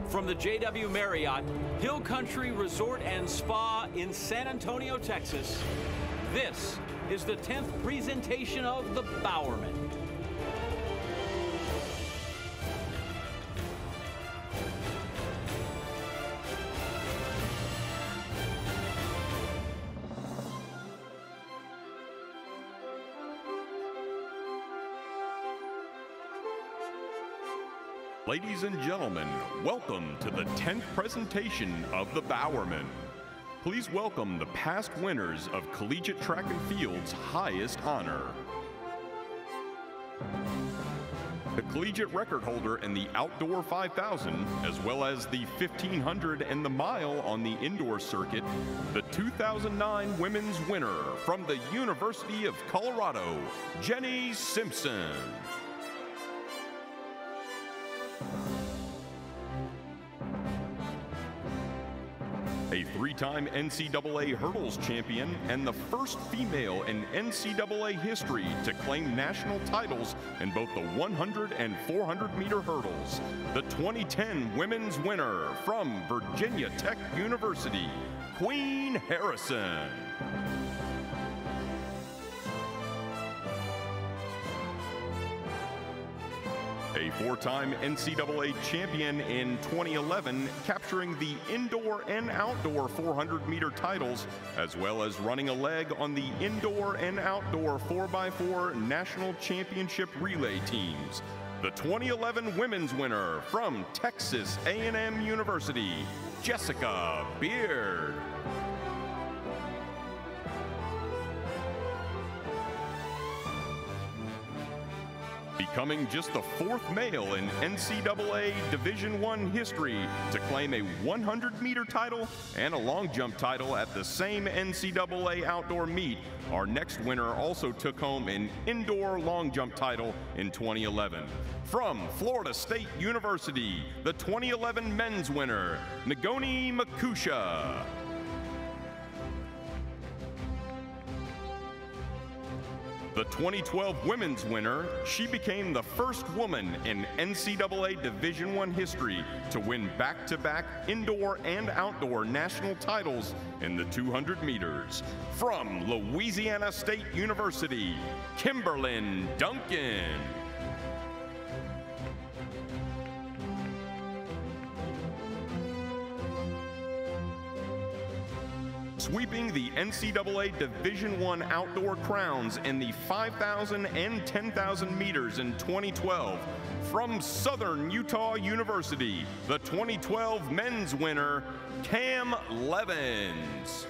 From the JW Marriott Hill Country Resort and Spa in San Antonio, Texas, this is the 10th presentation of the Bowerman. Ladies and gentlemen, welcome to the 10th presentation of the Bowerman. Please welcome the past winners of collegiate track and field's highest honor. The collegiate record holder in the outdoor 5,000, as well as the 1,500 and the mile on the indoor circuit, the 2009 women's winner from the University of Colorado, Jenny Simpson. A three-time NCAA hurdles champion and the first female in NCAA history to claim national titles in both the 100 and 400 meter hurdles. The 2010 women's winner from Virginia Tech University, Queen Harrison. A four-time NCAA champion in 2011, capturing the indoor and outdoor 400-meter titles, as well as running a leg on the indoor and outdoor 4x4 national championship relay teams. The 2011 women's winner from Texas A&M University, Jessica Beard. Becoming just the fourth male in NCAA Division I history to claim a 100-meter title and a long jump title at the same NCAA outdoor meet, our next winner also took home an indoor long jump title in 2011. From Florida State University, the 2011 men's winner, Ngoni Makusha. The 2012 women's winner, she became the first woman in NCAA Division I history to win back-to-back indoor and outdoor national titles in the 200 meters. From Louisiana State University, Kimberlyn Duncan. Sweeping the NCAA Division I outdoor crowns in the 5,000 and 10,000 meters in 2012. From Southern Utah University, the 2012 men's winner, Cam Levins.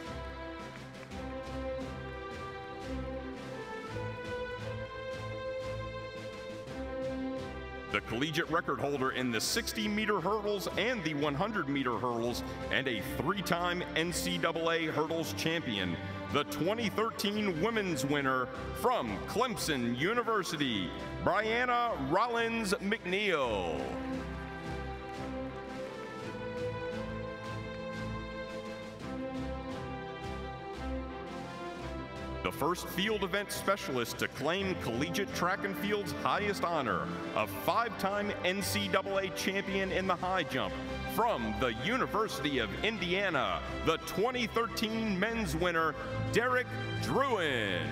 The collegiate record holder in the 60-meter hurdles and the 100-meter hurdles, and a three-time NCAA hurdles champion. The 2013 women's winner from Clemson University, Brianna Rollins McNeil. The first field event specialist to claim collegiate track and field's highest honor, a five-time NCAA champion in the high jump. From the University of Indiana, the 2013 men's winner, Derek Druin.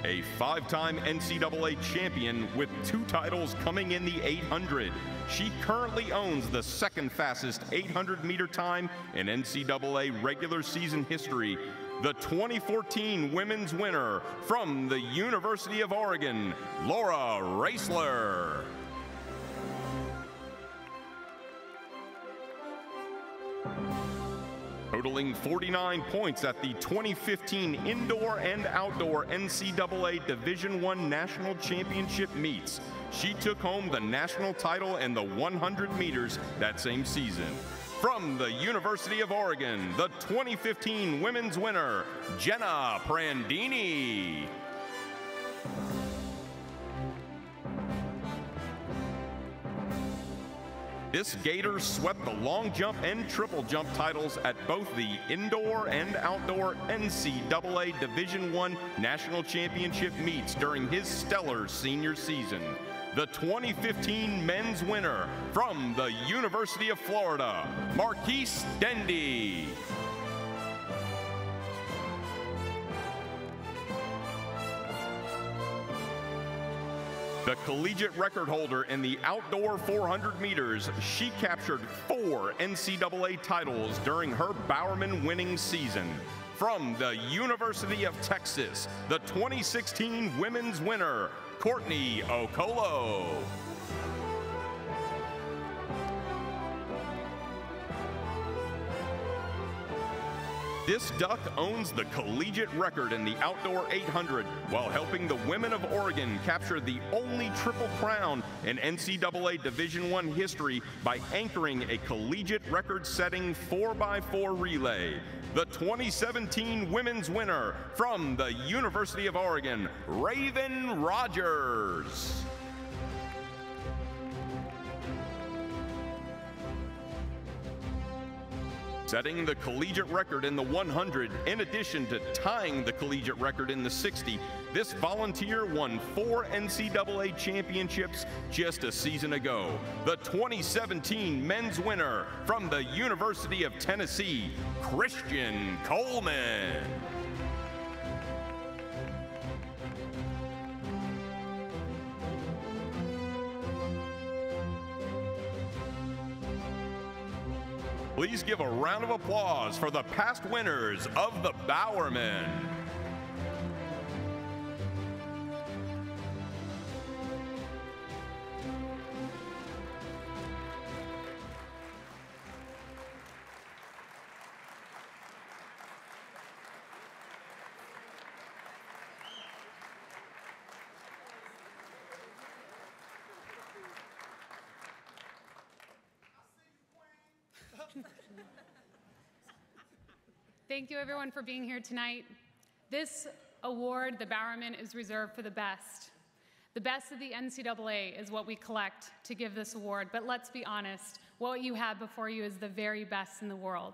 A five-time NCAA champion with two titles coming in the 800. She currently owns the second fastest 800-meter time in NCAA regular season history. The 2014 women's winner from the University of Oregon, Laura Raisler. Totaling 49 points at the 2015 indoor and outdoor NCAA Division I National Championship meets. She took home the national title in the 100 meters that same season. From the University of Oregon, the 2015 women's winner, Jenna Prandini. This Gator swept the long jump and triple jump titles at both the indoor and outdoor NCAA Division I National Championship meets during his stellar senior season. The 2015 men's winner from the University of Florida, Marquise Dendy. The collegiate record holder in the outdoor 400 meters, she captured 4 NCAA titles during her Bowerman winning season. From the University of Texas, the 2016 women's winner, Courtney Okolo. This duck owns the collegiate record in the outdoor 800 while helping the women of Oregon capture the only triple crown in NCAA Division I history by anchoring a collegiate record-setting 4x4 relay. The 2017 women's winner from the University of Oregon, Raven Rogers. Setting the collegiate record in the 100, in addition to tying the collegiate record in the 60, this volunteer won 4 NCAA championships just a season ago. The 2017 men's winner from the University of Tennessee, Christian Coleman. Please give a round of applause for the past winners of the Bowerman. Thank you everyone for being here tonight. This award, the Bowerman, is reserved for the best. The best of the NCAA is what we collect to give this award, but let's be honest, what you have before you is the very best in the world.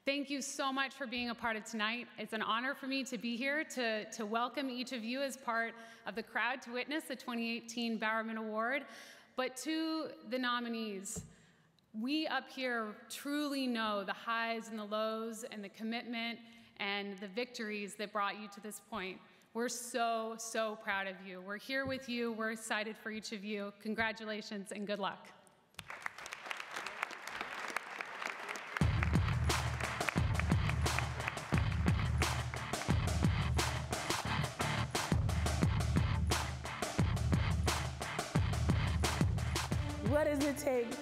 Thank you so much for being a part of tonight. It's an honor for me to be here to welcome each of you as part of the crowd to witness the 2018 Bowerman Award. But to the nominees, we up here truly know the highs and the lows and the commitment and the victories that brought you to this point. We're so, so proud of you. We're here with you. We're excited for each of you. Congratulations and good luck.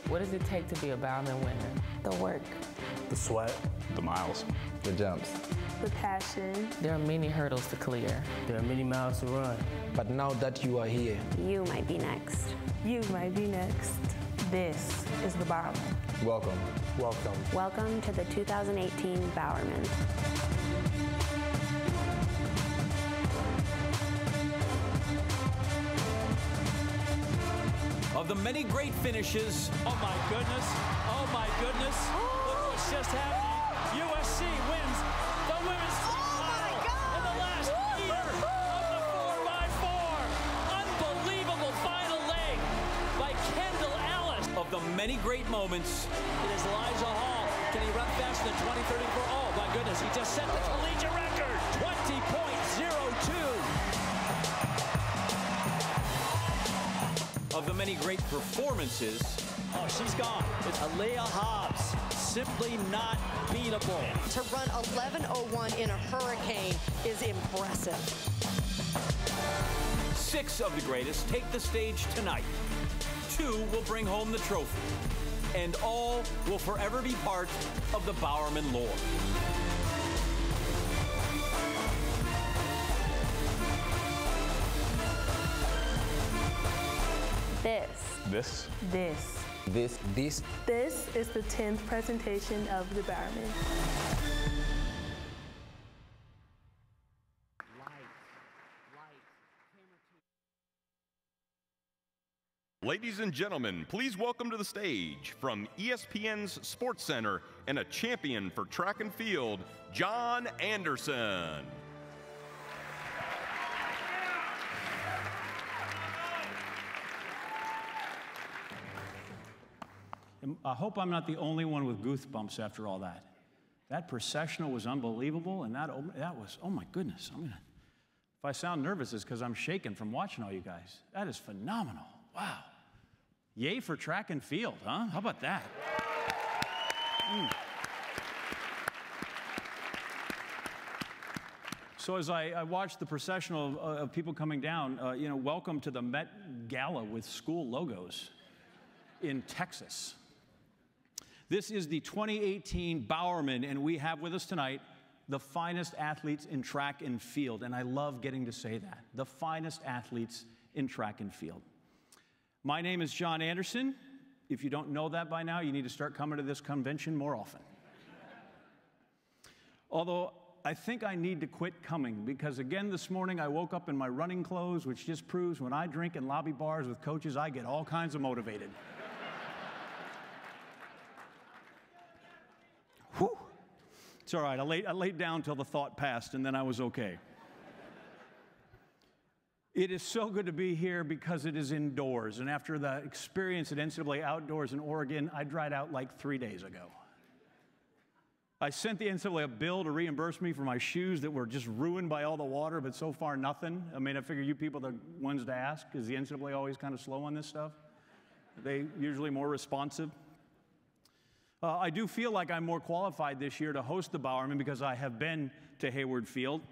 What does it take to be a Bowerman winner? The work. The sweat. The miles. The jumps. The passion. There are many hurdles to clear. There are many miles to run. But now that you are here, You might be next. You might be next. This is the Bowerman. welcome. Welcome. Welcome to the 2018 Bowerman. Of the many great finishes. Oh my goodness. Oh my goodness. Look what's just happening. USC wins the women's title in the last year of the 4x4. Unbelievable final leg by Kendall Ellis. Of the many great moments. It is Elijah Hall. Can he run faster than 20:34? Oh my goodness. He just set the collegiate record. 20.02. Of the many great performances. Oh, she's gone. It's Aaliyah Hobbs. Simply not beatable. To run 11:01 in a hurricane is impressive. 6 of the greatest take the stage tonight. 2 will bring home the trophy. And all will forever be part of the Bowerman lore. This. This is the 10th presentation of the Bowerman. Ladies and gentlemen, please welcome to the stage from ESPN's Sports Center and a champion for track and field, John Anderson. I hope I'm not the only one with goosebumps after all that. That processional was unbelievable, and that was, oh my goodness. If I sound nervous, it's because I'm shaking from watching all you guys. That is phenomenal. Wow. Yay for track and field, huh? How about that? So as I watched the processional of people coming down, welcome to the Met Gala with school logos in Texas. This is the 2018 Bowerman, and we have with us tonight the finest athletes in track and field, and I love getting to say that, the finest athletes in track and field. My name is John Anderson. If you don't know that by now, you need to start coming to this convention more often. Although I think I need to quit coming, because again this morning I woke up in my running clothes, which just proves when I drink in lobby bars with coaches, I get all kinds of motivated. Whew. It's all right. I laid down till the thought passed, and then I was okay. It is so good to be here because it is indoors, and after the experience at NCAA Outdoors in Oregon, I dried out like 3 days ago. I sent the NCAA a bill to reimburse me for my shoes that were just ruined by all the water, but so far nothing. I mean, I figure you people are the ones to ask. Is the NCAA always kind of slow on this stuff? Are they usually more responsive? I do feel like I'm more qualified this year to host the Bowerman because I have been to Hayward Field.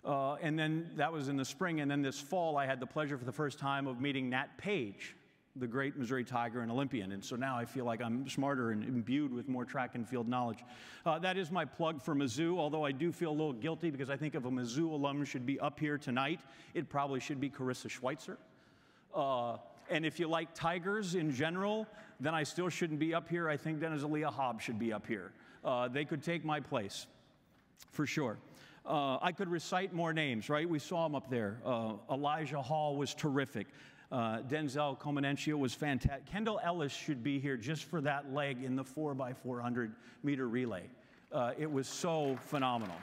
And then that was in the spring. And then this fall, I had the pleasure for the first time of meeting Nat Page, the great Missouri Tiger and Olympian. And so now I feel like I'm smarter and imbued with more track and field knowledge. That is my plug for Mizzou, although I do feel a little guilty because I think if a Mizzou alum should be up here tonight, it probably should be Carissa Schweitzer. And if you like Tigers in general, then I still shouldn't be up here. I think Dennis Aaliyah Hobbs should be up here. They could take my place, for sure. I could recite more names, right? We saw them up there. Elijah Hall was terrific. Denzel Comanencio was fantastic. Kendall Ellis should be here just for that leg in the 4x400 meter relay. It was so phenomenal,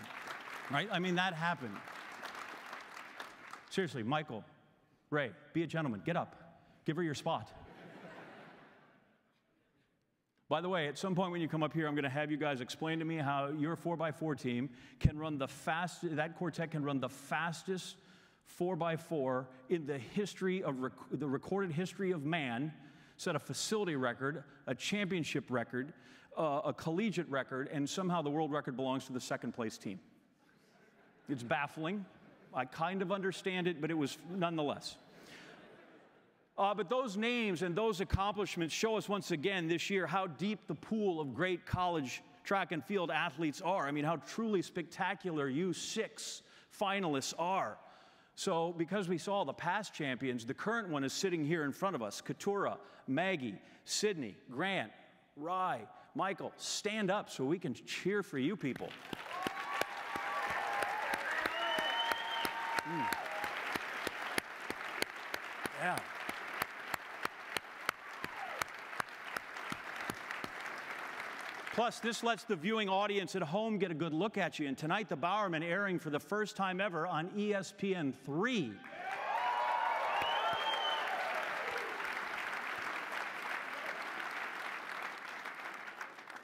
right? I mean, that happened. Seriously, Michael, Ray, be a gentleman. Get up. Give her your spot. By the way, at some point when you come up here, I'm going to have you guys explain to me how your 4x4 team can run the fastest, that quartet can run the fastest 4x4 in the history of, the recorded history of man, set a facility record, a championship record, a collegiate record, and somehow the world record belongs to the second place team. It's baffling. I kind of understand it, but it was nonetheless. But those names and those accomplishments show us once again this year how deep the pool of great college track and field athletes are. I mean, how truly spectacular U6 finalists are. So because we saw the past champions, the current one is sitting here in front of us. Keturah, Maggie, Sydney, Grant, Rai, Michael, stand up so we can cheer for you people. Yeah. Plus, this lets the viewing audience at home get a good look at you. And tonight, the Bowerman airing for the first time ever on ESPN 3.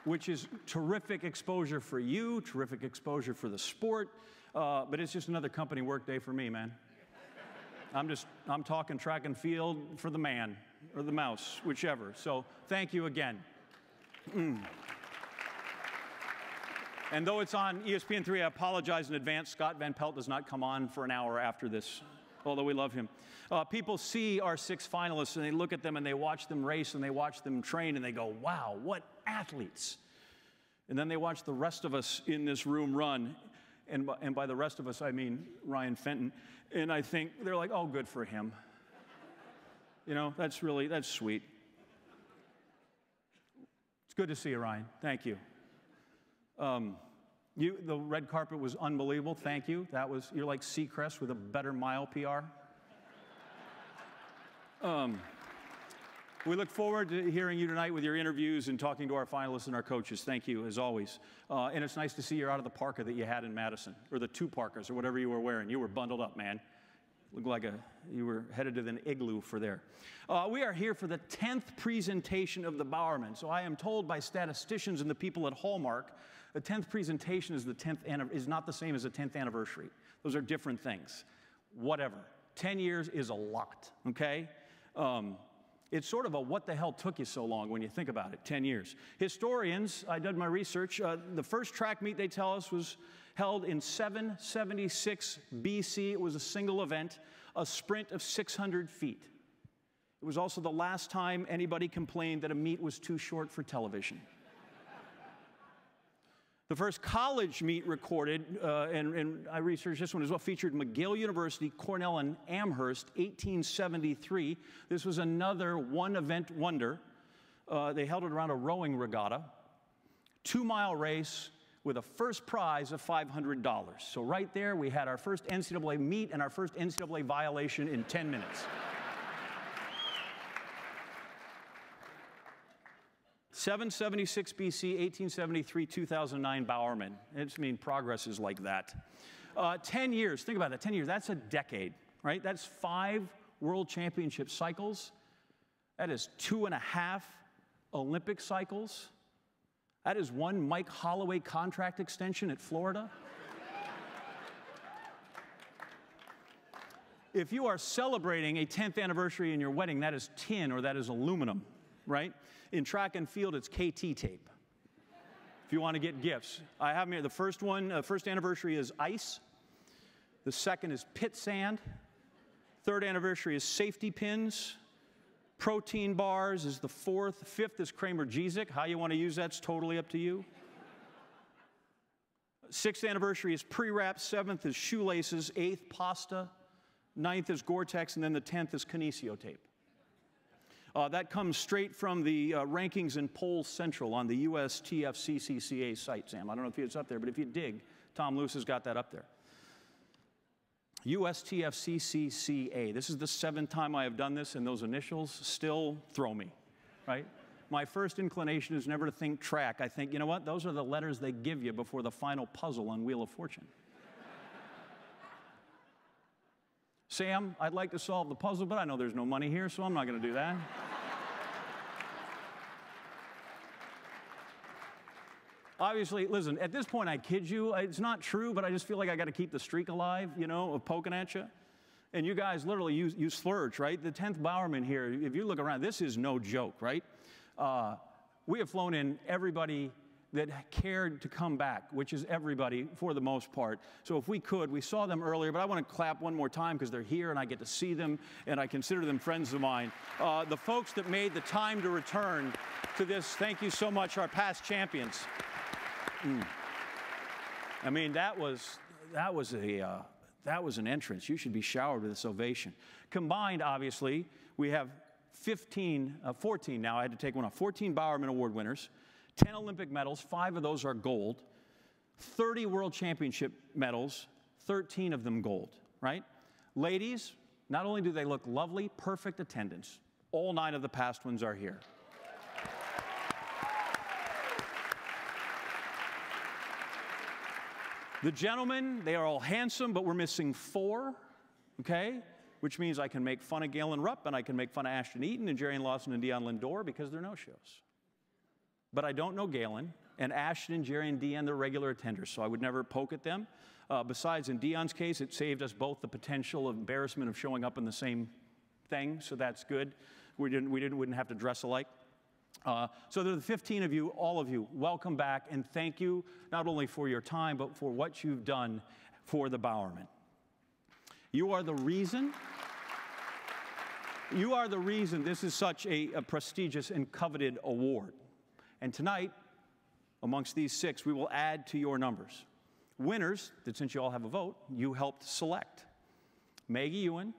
Which is terrific exposure for you, terrific exposure for the sport. But it's just another company work day for me, man. I'm talking track and field for the man or the mouse, whichever. So thank you again. And though it's on ESPN 3, I apologize in advance. Scott Van Pelt does not come on for an hour after this, although we love him. People see our 6 finalists, and they look at them, and they watch them race, and they watch them train, and they go, wow, what athletes. And then they watch the rest of us in this room run, and by the rest of us, I mean Ryan Fenton, and I think, they're like, oh, good for him. You know, that's sweet. It's good to see you, Ryan. Thank you. The red carpet was unbelievable. Thank you. You're like Seacrest with a better mile PR. We look forward to hearing you tonight with your interviews and talking to our finalists and our coaches. Thank you, as always. And it's nice to see you're out of the parka that you had in Madison, or the 2 parkas, or whatever you were wearing. You were bundled up, man. Looked like you were headed to an igloo for there. We are here for the 10th presentation of the Bowerman. So I am told by statisticians and the people at Hallmark, the 10th presentation is not the same as the 10th anniversary. Those are different things. Whatever. 10 years is a lot, okay? It's sort of a what the hell took you so long when you think about it, 10 years. Historians, I did my research, the first track meet, they tell us, was held in 776 BC. It was a single event, a sprint of 600 feet. It was also the last time anybody complained that a meet was too short for television. The first college meet recorded, and I researched this one as well, featured McGill University, Cornell, and Amherst, 1873. This was another one-event wonder. They held it around a rowing regatta, 2-mile race with a first prize of $500. So right there, we had our first NCAA meet and our first NCAA violation in 10 minutes. 776 BC, 1873, 2009 Bowerman. Progress is like that. 10 years, think about that, 10 years, that's a decade, right? That's 5 world championship cycles. That is 2.5 Olympic cycles. That is 1 Mike Holloway contract extension at Florida. If you are celebrating a 10th anniversary in your wedding, that is tin or that is aluminum, right? In track and field, it's KT tape. If you want to get gifts. I have them here. The first one, first anniversary is ice. The second is pit sand. Third anniversary is safety pins. Protein bars is the fourth. Fifth is Kramer Jezik. How you want to use that's totally up to you. Sixth anniversary is pre-wrap. Seventh is shoelaces. Eighth, pasta. Ninth is Gore-Tex. And then the 10th is Kinesio tape. That comes straight from the rankings in Polls Central on the USTFCCCA site, Sam. I don't know if it's up there, but if you dig, Tom Luce has got that up there. USTFCCCA. This is the 7th time I have done this, and those initials still throw me, right? My first inclination is never to think track. I think, you know what? Those are the letters they give you before the final puzzle on Wheel of Fortune. Sam, I'd like to solve the puzzle, but I know there's no money here, so I'm not going to do that. Obviously, listen, at this point, I kid you. It's not true, but I just feel like I got to keep the streak alive, you know, of poking at you. And you guys literally, you splurge, right? The 10th Bowerman here, if you look around, this is no joke, right? We have flown in everybody that cared to come back, which is everybody for the most part. So if we could, we saw them earlier, but I want to clap one more time because they're here and I get to see them and I consider them friends of mine. The folks that made the time to return to this, thank you so much, our past champions. I mean, that was an entrance. You should be showered with this ovation. Combined, obviously, we have 14 now. I had to take one off. 14 Bowerman Award winners, 10 Olympic medals. 5 of those are gold. 30 World Championship medals, 13 of them gold, right? Ladies, not only do they look lovely, perfect attendance. All 9 of the past ones are here. The gentlemen, they are all handsome, but we're missing 4, okay? Which means I can make fun of Galen Rupp, and I can make fun of Ashton Eaton and Jerry Lawson and Dion Lindor because they're no-shows. But I don't know Galen, and Ashton and Jerry and Dion, they're regular attenders, so I would never poke at them. Besides, in Dion's case, it saved us both the potential of embarrassment of showing up in the same thing, so that's good. We wouldn't have to dress alike. So there are the 15 of you, all of you, welcome back, and thank you not only for your time, but for what you've done for the Bowerman. You are the reason this is such a prestigious and coveted award. And tonight, amongst these 6, we will add to your numbers. Winners, that since you all have a vote, you helped select. Maggie Ewen,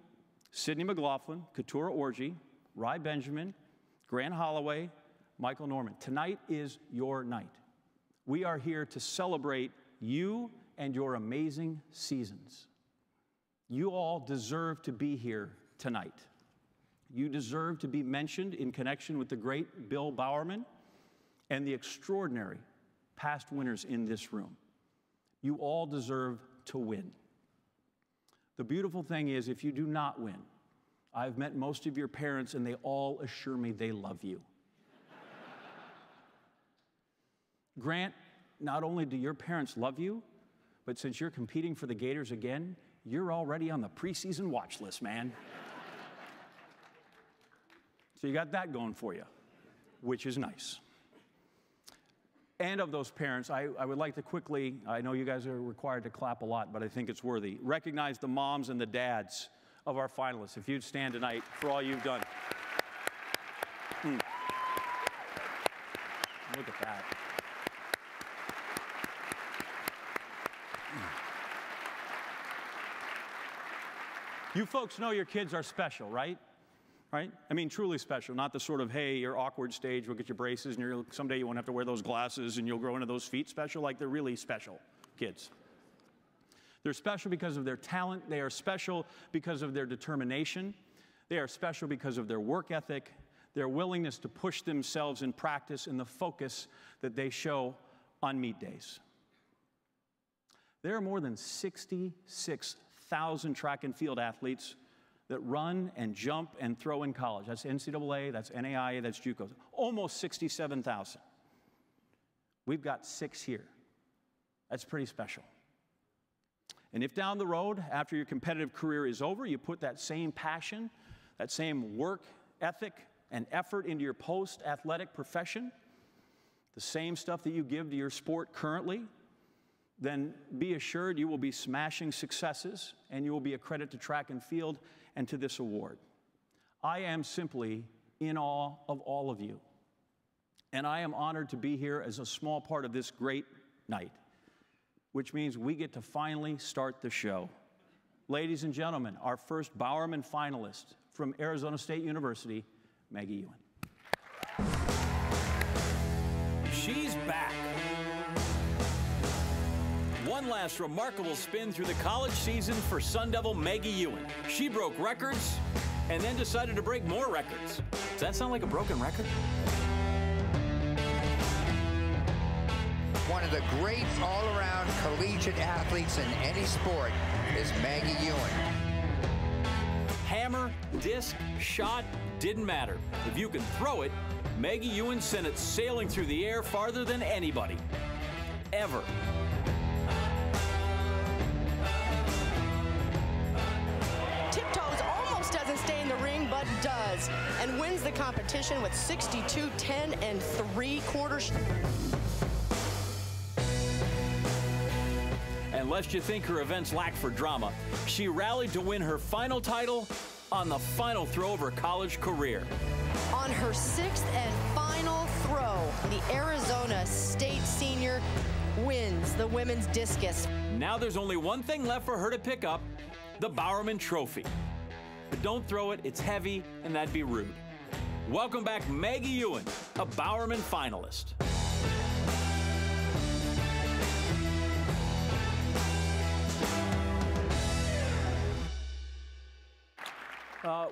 Sydney McLaughlin, Keturah Orji, Rai Benjamin, Grant Holloway, Michael Norman. Tonight is your night. We are here to celebrate you and your amazing seasons. You all deserve to be here tonight. You deserve to be mentioned in connection with the great Bill Bowerman and the extraordinary past winners in this room. You all deserve to win. The beautiful thing is, if you do not win, I've met most of your parents, and they all assure me they love you. Grant, not only do your parents love you, but since you're competing for the Gators again, you're already on the preseason watch list, man. So you got that going for you, which is nice. And of those parents, I would like to quickly, I know you guys are required to clap a lot, but I think it's worthy, recognize the moms and the dads of our finalists. If you'd stand tonight for all you've done. Look at that. You folks know your kids are special, right? Right? I mean, truly special, not the sort of, hey, you're awkward stage, we'll get your braces, and someday you won't have to wear those glasses, and you'll grow into those feet special. Like, they're really special kids. They're special because of their talent. They are special because of their determination. They are special because of their work ethic, their willingness to push themselves in practice, and the focus that they show on meet days. There are more than 66,000 track and field athletes that run and jump and throw in college. That's NCAA, that's NAIA, that's JUCO. Almost 67,000. We've got 6 here. That's pretty special. And if down the road, after your competitive career is over, you put that same passion, that same work ethic and effort into your post-athletic profession, the same stuff that you give to your sport currently, then be assured you will be smashing successes, and you will be a credit to track and field and to this award. I am simply in awe of all of you, and I am honored to be here as a small part of this great night, which means we get to finally start the show. Ladies and gentlemen, our first Bowerman finalist from Arizona State University, Maggie Ewen. She's back. One last remarkable spin through the college season for Sun Devil Maggie Ewen. She broke records and then decided to break more records. Does that sound like a broken record? One of the great all-around collegiate athletes in any sport is Maggie Ewen. Hammer, disc, shot, didn't matter. If you can throw it, Maggie Ewen sent it sailing through the air farther than anybody. Ever. Tiptoes almost doesn't stay in the ring, but does, and wins the competition with 62, 10, and 3/4. And lest you think her events lack for drama, she rallied to win her final title on the final throw of her college career. On her 6th and final throw, the Arizona State senior wins the women's discus. Now there's only one thing left for her to pick up, the Bowerman Trophy. But don't throw it, it's heavy, and that'd be rude. Welcome back, Maggie Ewen, a Bowerman finalist.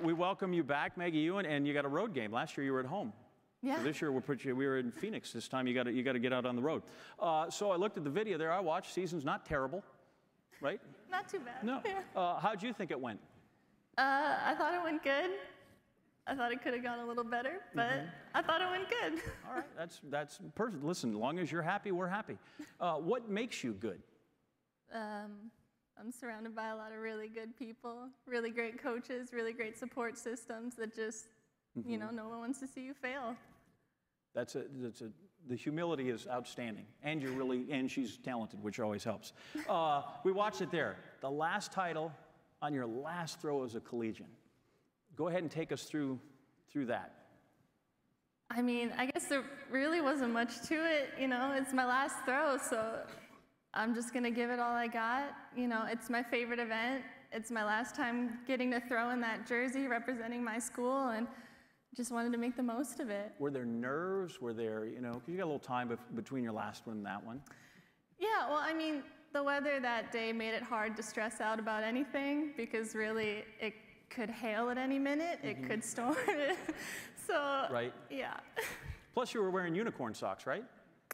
We welcome you back, Maggie Ewen, and you got a road game. Last year you were at home. Yeah. So this year we were in Phoenix. This time you got to get out on the road. So I looked at the video there. I watched. Season's not terrible, right? Not too bad. No. Yeah. How'd you think it went? I thought it went good. I thought it could have gone a little better, but I thought it went good. All right, that's perfect. Listen, as long as you're happy, we're happy. What makes you good? I'm surrounded by a lot of really good people, really great coaches, really great support systems that just, you know, no one wants to see you fail. The humility is outstanding, and she's talented, which always helps. We watched it there. The last title on your last throw as a collegian. Go ahead and take us through that. I mean, I guess there really wasn't much to it. You know, it's my last throw, so I'm just going to give it all I got. You know, it's my favorite event. It's my last time getting to throw in that jersey representing my school, and just wanted to make the most of it. Were there nerves? Were there, you know, because you got a little time between your last one and that one? Yeah, well, I mean, the weather that day made it hard to stress out about anything because really could hail at any minute. It could storm. So, right. Yeah. Plus, you were wearing unicorn socks, right?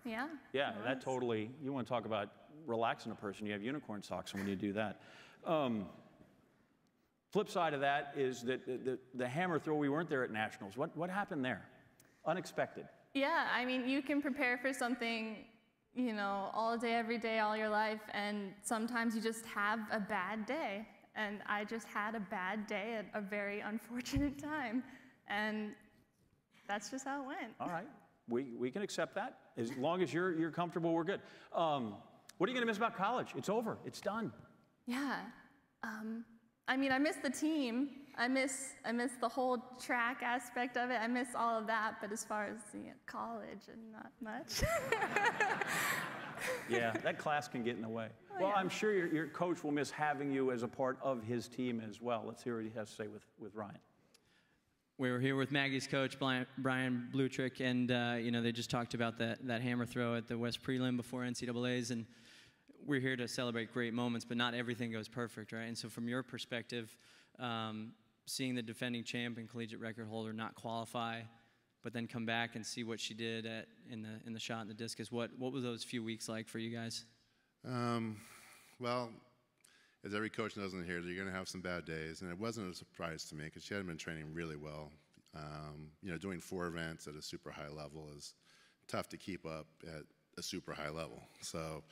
Yeah. Yeah, that totally, you want to talk about relaxing a person, you have unicorn socks when you do that. Flip side of that is that the hammer throw, we weren't there at Nationals. What happened there? Unexpected. Yeah, I mean, you can prepare for something, you know, all day, every day, all your life, and sometimes you just have a bad day. And I just had a bad day at a very unfortunate time. And that's just how it went. All right. We can accept that. As long as you're comfortable, we're good. What are you going to miss about college? It's over. It's done. Yeah. I mean, I miss the team. I miss the whole track aspect of it. I miss all of that. But as far as college, and not much. Yeah, that class can get in the way. Oh, well, yeah. I'm sure your coach will miss having you as a part of his team as well. Let's hear what he has to say with Ryan. We were here with Maggie's coach, Brian Blutrick, and you know, they just talked about that hammer throw at the West Prelim before NCAAs, and we're here to celebrate great moments, but not everything goes perfect, right? And so from your perspective, seeing the defending champ and collegiate record holder not qualify, but then come back and see what she did in the shot and the discus, what were those few weeks like for you guys? Well, as every coach knows in here, you're going to have some bad days, and it wasn't a surprise to me because she hadn't been training really well. You know, doing 4 events at a super high level is tough to keep up at a super high level. So,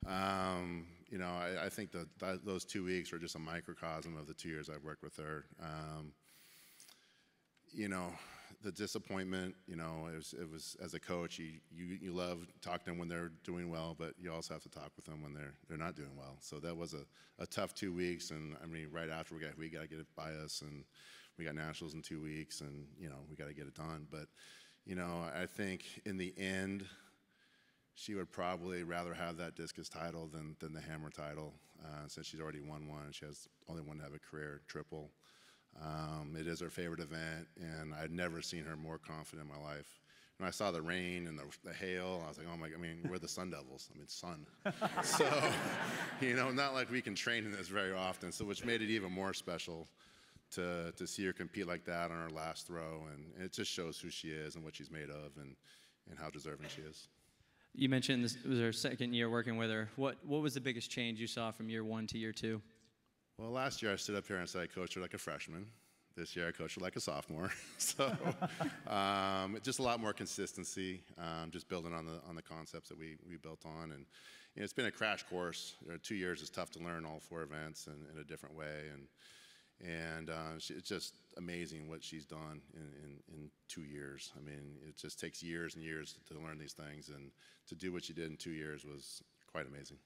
you know, I think that those 2 weeks were just a microcosm of the 2 years I've worked with her. You know, the disappointment, you know, it was as a coach, you love talking to them when they're doing well, but you also have to talk with them when they're not doing well. So that was a tough 2 weeks, and I mean, right after we got to get it by us, and we got nationals in 2 weeks, and you know, we got to get it done. But you know, I think in the end, she would probably rather have that discus title than the hammer title, since she's already won one. She has only one to have a career triple. It is her favorite event, and I'd never seen her more confident in my life. When I saw the rain and the hail, I was like, oh my, I mean, we're the Sun Devils. I mean, sun. So, you know, not like we can train in this very often, so which made it even more special to see her compete like that on her last throw, and it just shows who she is and what she's made of and how deserving she is. You mentioned this was her second year working with her. What was the biggest change you saw from year 1 to year 2? Well, last year I stood up here and said I coached her like a freshman. This year I coached her like a sophomore. So just a lot more consistency, just building on the concepts that we built on. And you know, it's been a crash course. 2 years is tough to learn all 4 events in a different way. And it's just amazing what she's done in 2 years. I mean, it just takes years and years to learn these things. And to do what she did in 2 years was quite amazing.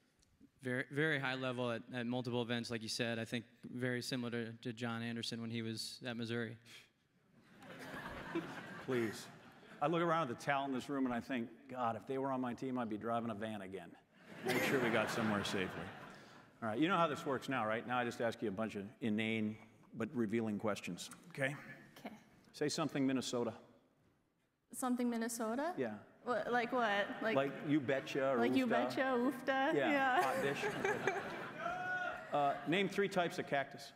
Very, very high level at multiple events, like you said. I think very similar to John Anderson when he was at Missouri. Please. I look around at the talent in this room and I think, God, if they were on my team, I'd be driving a van again. Make sure we got somewhere safely. All right, you know how this works now, right? Now I just ask you a bunch of inane but revealing questions, okay? Okay. Say something Minnesota. Something Minnesota? Yeah. Like what? Like you betcha or like oofta. you betcha, oofta? Yeah. Hot dish. Name 3 types of cactus.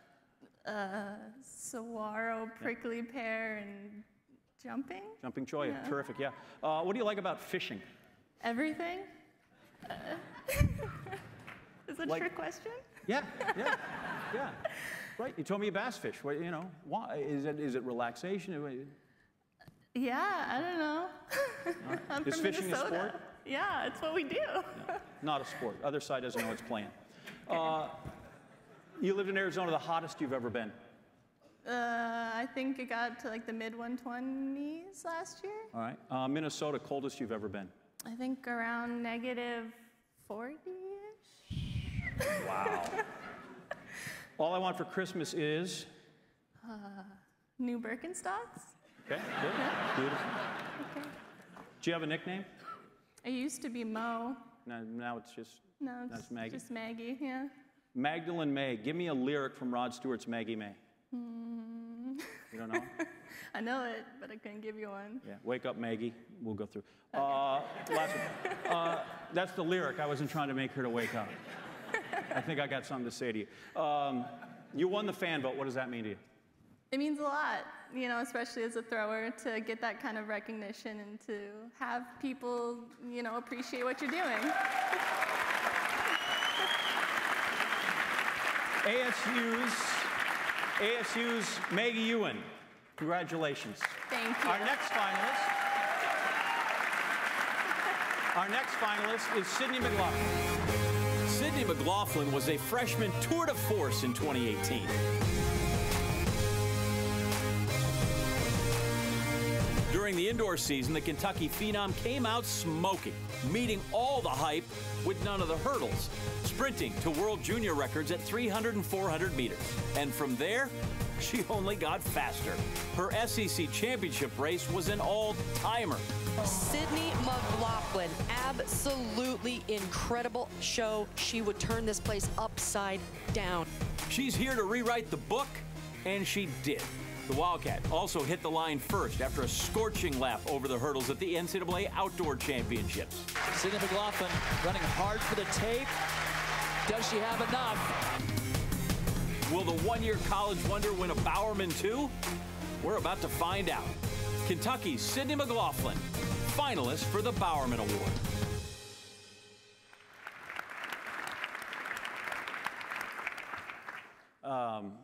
Saguaro, prickly pear, and jumping? Jumping cholla, yeah. Terrific, yeah. What do you like about fishing? Everything? Is it a trick question? Yeah. Right, you told me you bass fish. Well, you know, why? Is it relaxation? Yeah, I don't know. Right. I'm Is from fishing Minnesota. a sport? Yeah, it's what we do. Yeah. Not a sport. Other side doesn't know it's playing. You lived in Arizona, the hottest you've ever been? I think it got to like the mid-120s last year. All right. Minnesota, coldest you've ever been? I think around -40-ish. Wow. All I want for Christmas is? New Birkenstocks. Okay, good. Yeah. Beautiful. Okay. Do you have a nickname? I used to be Mo. Now it's just, No, it's that's Maggie. just Maggie, yeah. Magdalene May. Give me a lyric from Rod Stewart's Maggie May. You don't know? I know it, but I couldn't give you one. Yeah, wake up, Maggie. We'll go through. Last one. That's the lyric. I wasn't trying to make her to wake up. I think I got something to say to you. You won the fan vote. What does that mean to you? It means a lot, you know, especially as a thrower, to get that kind of recognition and to have people, you know, appreciate what you're doing. ASU's Maggie Ewen. Congratulations. Thank you. Our next finalist is Sydney McLaughlin. Sydney McLaughlin was a freshman tour de force in 2018. During the indoor season, the Kentucky phenom came out smoking, meeting all the hype with none of the hurdles, sprinting to world junior records at 300 and 400 meters. And from there, she only got faster. Her SEC championship race was an all-timer. Sydney McLaughlin, absolutely incredible show. She would turn this place upside down. She's here to rewrite the book, and she did. The Wildcat also hit the line first after a scorching lap over the hurdles at the NCAA Outdoor Championships. Sydney McLaughlin running hard for the tape. Does she have enough? Will the one-year college wonder win a Bowerman too? We're about to find out. Kentucky's Sydney McLaughlin, finalist for the Bowerman Award.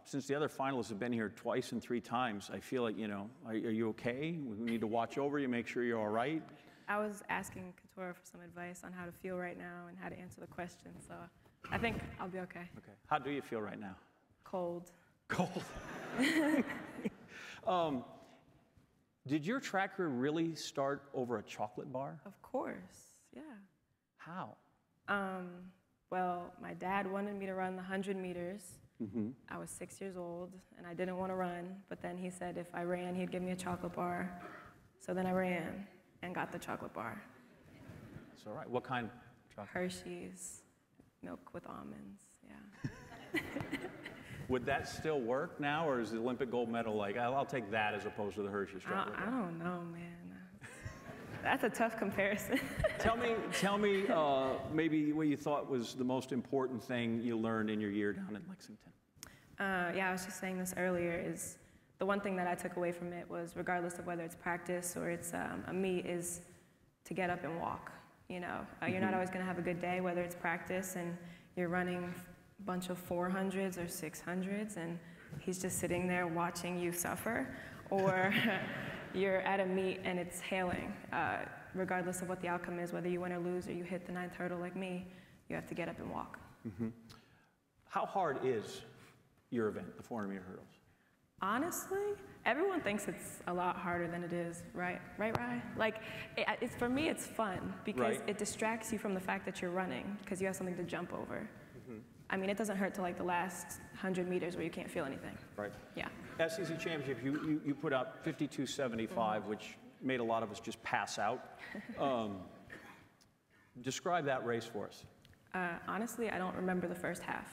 Since the other finalists have been here twice and 3 times, I feel like, you know, are you okay? We need to watch over you, make sure you're all right. I was asking Keturah for some advice on how to feel right now and how to answer the question, so I think I'll be okay. Okay. How do you feel right now? Cold. Cold. Did your track career really start over a chocolate bar? Of course, yeah. How? Well, my dad wanted me to run the 100 meters. Mm-hmm. I was 6 years old, and I didn't want to run, but then he said if I ran, he'd give me a chocolate bar. So then I ran and got the chocolate bar. That's all right. What kind of chocolate? Hershey's, milk with almonds, yeah. Would that still work now, or is the Olympic gold medal like, I'll take that as opposed to the Hershey's chocolate bar? I don't know, man. That's a tough comparison. Tell me maybe what you thought was the most important thing you learned in your year down in Lexington. Yeah, I was just saying this earlier, is the one thing that I took away from it was, regardless of whether it's practice or it's a meet, is to get up and walk. You know, you're not always gonna have a good day, whether it's practice and you're running a bunch of 400s or 600s and he's just sitting there watching you suffer, or you're at a meet and it's hailing. Regardless of what the outcome is, whether you win or lose or you hit the 9th hurdle like me, you have to get up and walk. Mm-hmm. How hard is your event, the 400-meter hurdles? Honestly, everyone thinks it's a lot harder than it is, right? Right, Rai? Like, for me, it's fun because it distracts you from the fact that you're running because you have something to jump over. Mm-hmm. I mean, it doesn't hurt to like the last 100 meters where you can't feel anything. Right. Yeah. SEC Championship, you put up 52.75, which made a lot of us just pass out. Describe that race for us. Honestly, I don't remember the first half.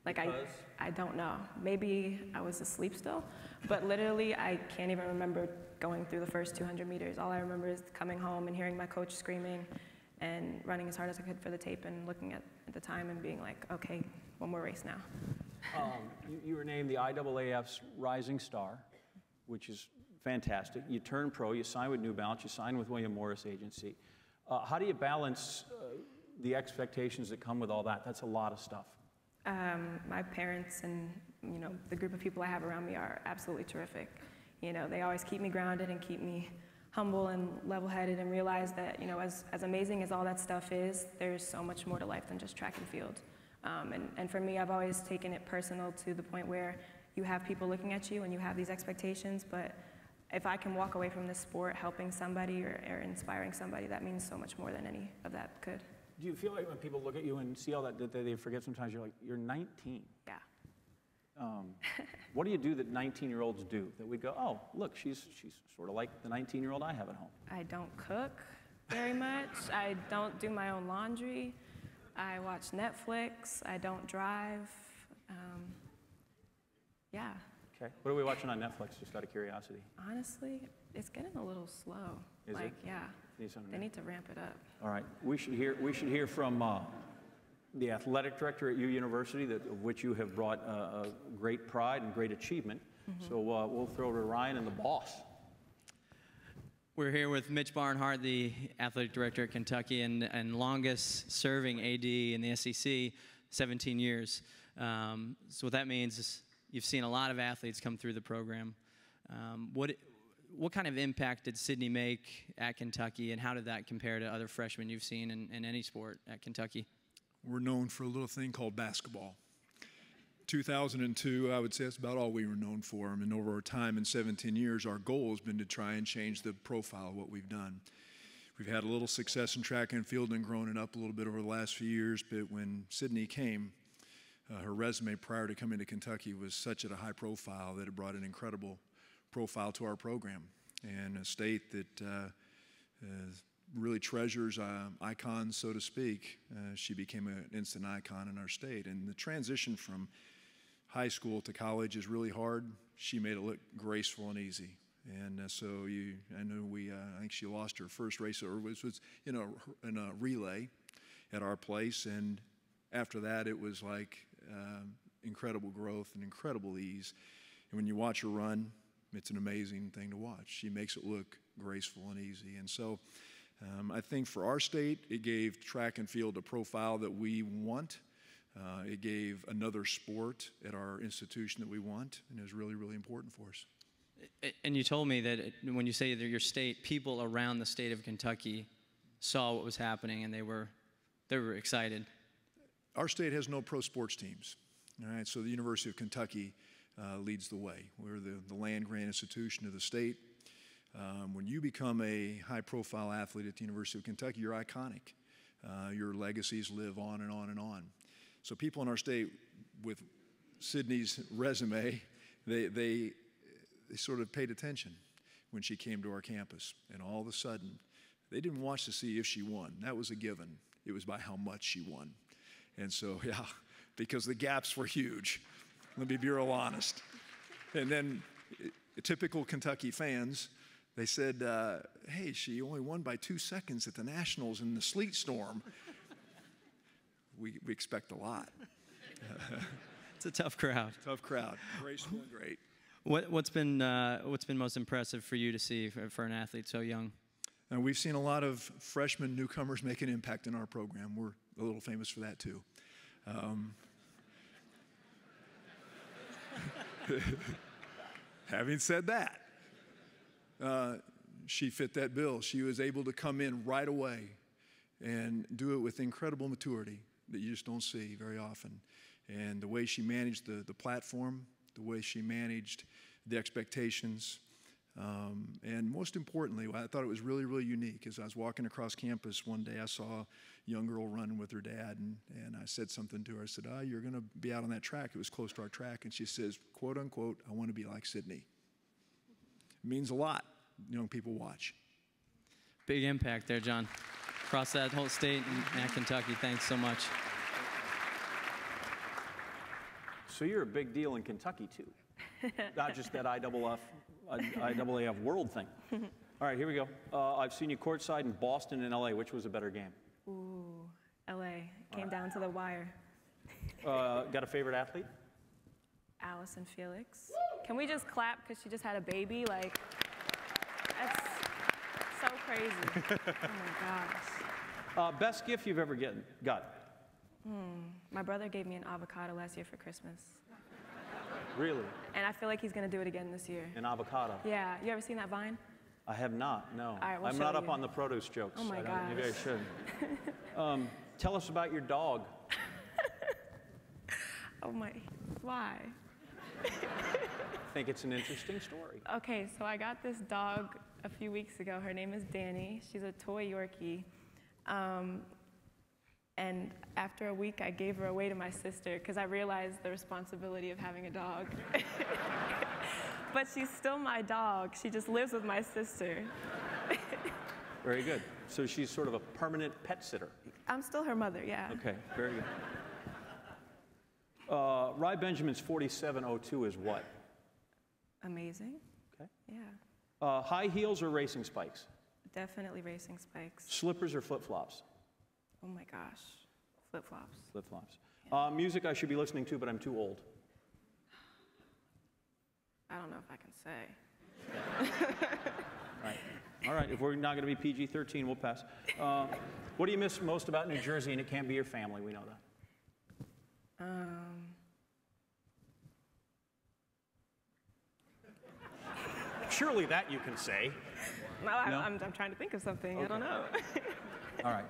Like, I don't know. Maybe I was asleep still, but literally I can't even remember going through the first 200 meters. All I remember is coming home and hearing my coach screaming and running as hard as I could for the tape and looking at the time and being like, okay, one more race now. You were named the IAAF's Rising Star, which is fantastic. You turned pro, you signed with New Balance, you signed with William Morris Agency. How do you balance the expectations that come with all that? That's a lot of stuff. My parents and, you know, the group of people I have around me are absolutely terrific. You know, they always keep me grounded and keep me humble and level-headed and realize that, you know, as amazing as all that stuff is, there's so much more to life than just track and field. And for me, I've always taken it personal to the point where you have people looking at you and you have these expectations, but if I can walk away from this sport helping somebody or inspiring somebody, that means so much more than any of that could. Do you feel like when people look at you and see all that they forget sometimes, you're like, you're 19? Yeah. What do you do that 19-year-olds do? That we go, oh, look, she's sort of like the 19-year-old I have at home. I don't cook very much. I don't do my own laundry. I watch Netflix. I don't drive. Yeah. Okay. What are we watching on Netflix, just out of curiosity? Honestly, it's getting a little slow. Is it? Yeah. They need to ramp it up. All right. We should hear from the athletic director at U University, of which you have brought great pride and great achievement. So we'll throw to Ryan and the boss. We're here with Mitch Barnhart, the athletic director at Kentucky and longest serving AD in the SEC, 17 years. So what that means is you've seen a lot of athletes come through the program. What kind of impact did Sydney make at Kentucky, and how did that compare to other freshmen you've seen in any sport at Kentucky? We're known for a little thing called basketball. 2002, I would say that's about all we were known for. And over our time in 17 years, our goal has been to try and change the profile of what we've done. We've had a little success in track and field and grown it up a little bit over the last few years, but when Sydney came, her resume prior to coming to Kentucky was such at a high profile that it brought an incredible profile to our program, and a state that really treasures icons, so to speak. She became an instant icon in our state, and the transition from high school to college is really hard. She made it look graceful and easy. And I know I think she lost her first race, or was in a relay at our place, and after that it was like incredible growth and incredible ease. And when you watch her run, it's an amazing thing to watch. She makes it look graceful and easy. And so I think for our state, it gave track and field a profile that we want. It gave another sport at our institution that we want, and it was really, really important for us. And you told me that when you say that your state, people around the state of Kentucky saw what was happening, and they were excited. Our state has no pro sports teams. All right, so the University of Kentucky leads the way. We're the land-grant institution of the state. When you become a high-profile athlete at the University of Kentucky, you're iconic. Your legacies live on and on and on. So people in our state, with Sydney's resume, they sort of paid attention when she came to our campus. And all of a sudden, they didn't watch to see if she won. That was a given. It was by how much she won. And so, yeah, because the gaps were huge. Let me be real honest. And then typical Kentucky fans, they said, hey, she only won by 2 seconds at the Nationals in the sleet storm. We expect a lot. It's a tough crowd. Tough crowd. Graceful and great. What's been most impressive for you to see for an athlete so young? And we've seen a lot of freshman newcomers make an impact in our program. We're a little famous for that too. Having said that, she fit that bill. She was able to come in right away and do it with incredible maturity that you just don't see very often. And the way she managed the platform, the way she managed the expectations, and most importantly, I thought it was really, really unique. As I was walking across campus one day, I saw a young girl running with her dad, and I said something to her. I said, you're going to be out on that track. It was close to our track. And she says, quote, unquote, I want to be like Sydney. It means a lot. Young people watch. Big impact there, John. Across that whole state and Kentucky. Thanks so much. So you're a big deal in Kentucky, too. Not just that IAAF world thing. All right, here we go. I've seen you courtside in Boston and LA. Which was a better game? Ooh, LA. Came down to the wire. Got a favorite athlete? Allison Felix. Can we just clap because she just had a baby? Like, that's so crazy. Oh my gosh. Best gift you've ever got? My brother gave me an avocado last year for Christmas. Really? And I feel like he's going to do it again this year. An avocado? Yeah. You ever seen that Vine? I have not, no. All right, I'm not up on the produce jokes. Oh my gosh. Maybe I should. Tell us about your dog. Oh my, why? I think it's an interesting story. Okay, so I got this dog a few weeks ago. Her name is Danny. She's a toy Yorkie. And after a week, I gave her away to my sister because I realized the responsibility of having a dog. But she's still my dog. She just lives with my sister. Very good. So she's sort of a permanent pet sitter. I'm still her mother, yeah. Okay, very good. Rai Benjamin's 4702 is what? Amazing. Okay. Yeah. High heels or racing spikes? Definitely racing spikes. Slippers or flip-flops? Oh my gosh, flip-flops. Flip-flops. Yeah. Music I should be listening to, but I'm too old. I don't know if I can say. Right. All right, if we're not going to be PG-13, we'll pass. What do you miss most about New Jersey? And it can't be your family, we know that. Surely that you can say. No, I'm trying to think of something. Okay. I don't know. All right.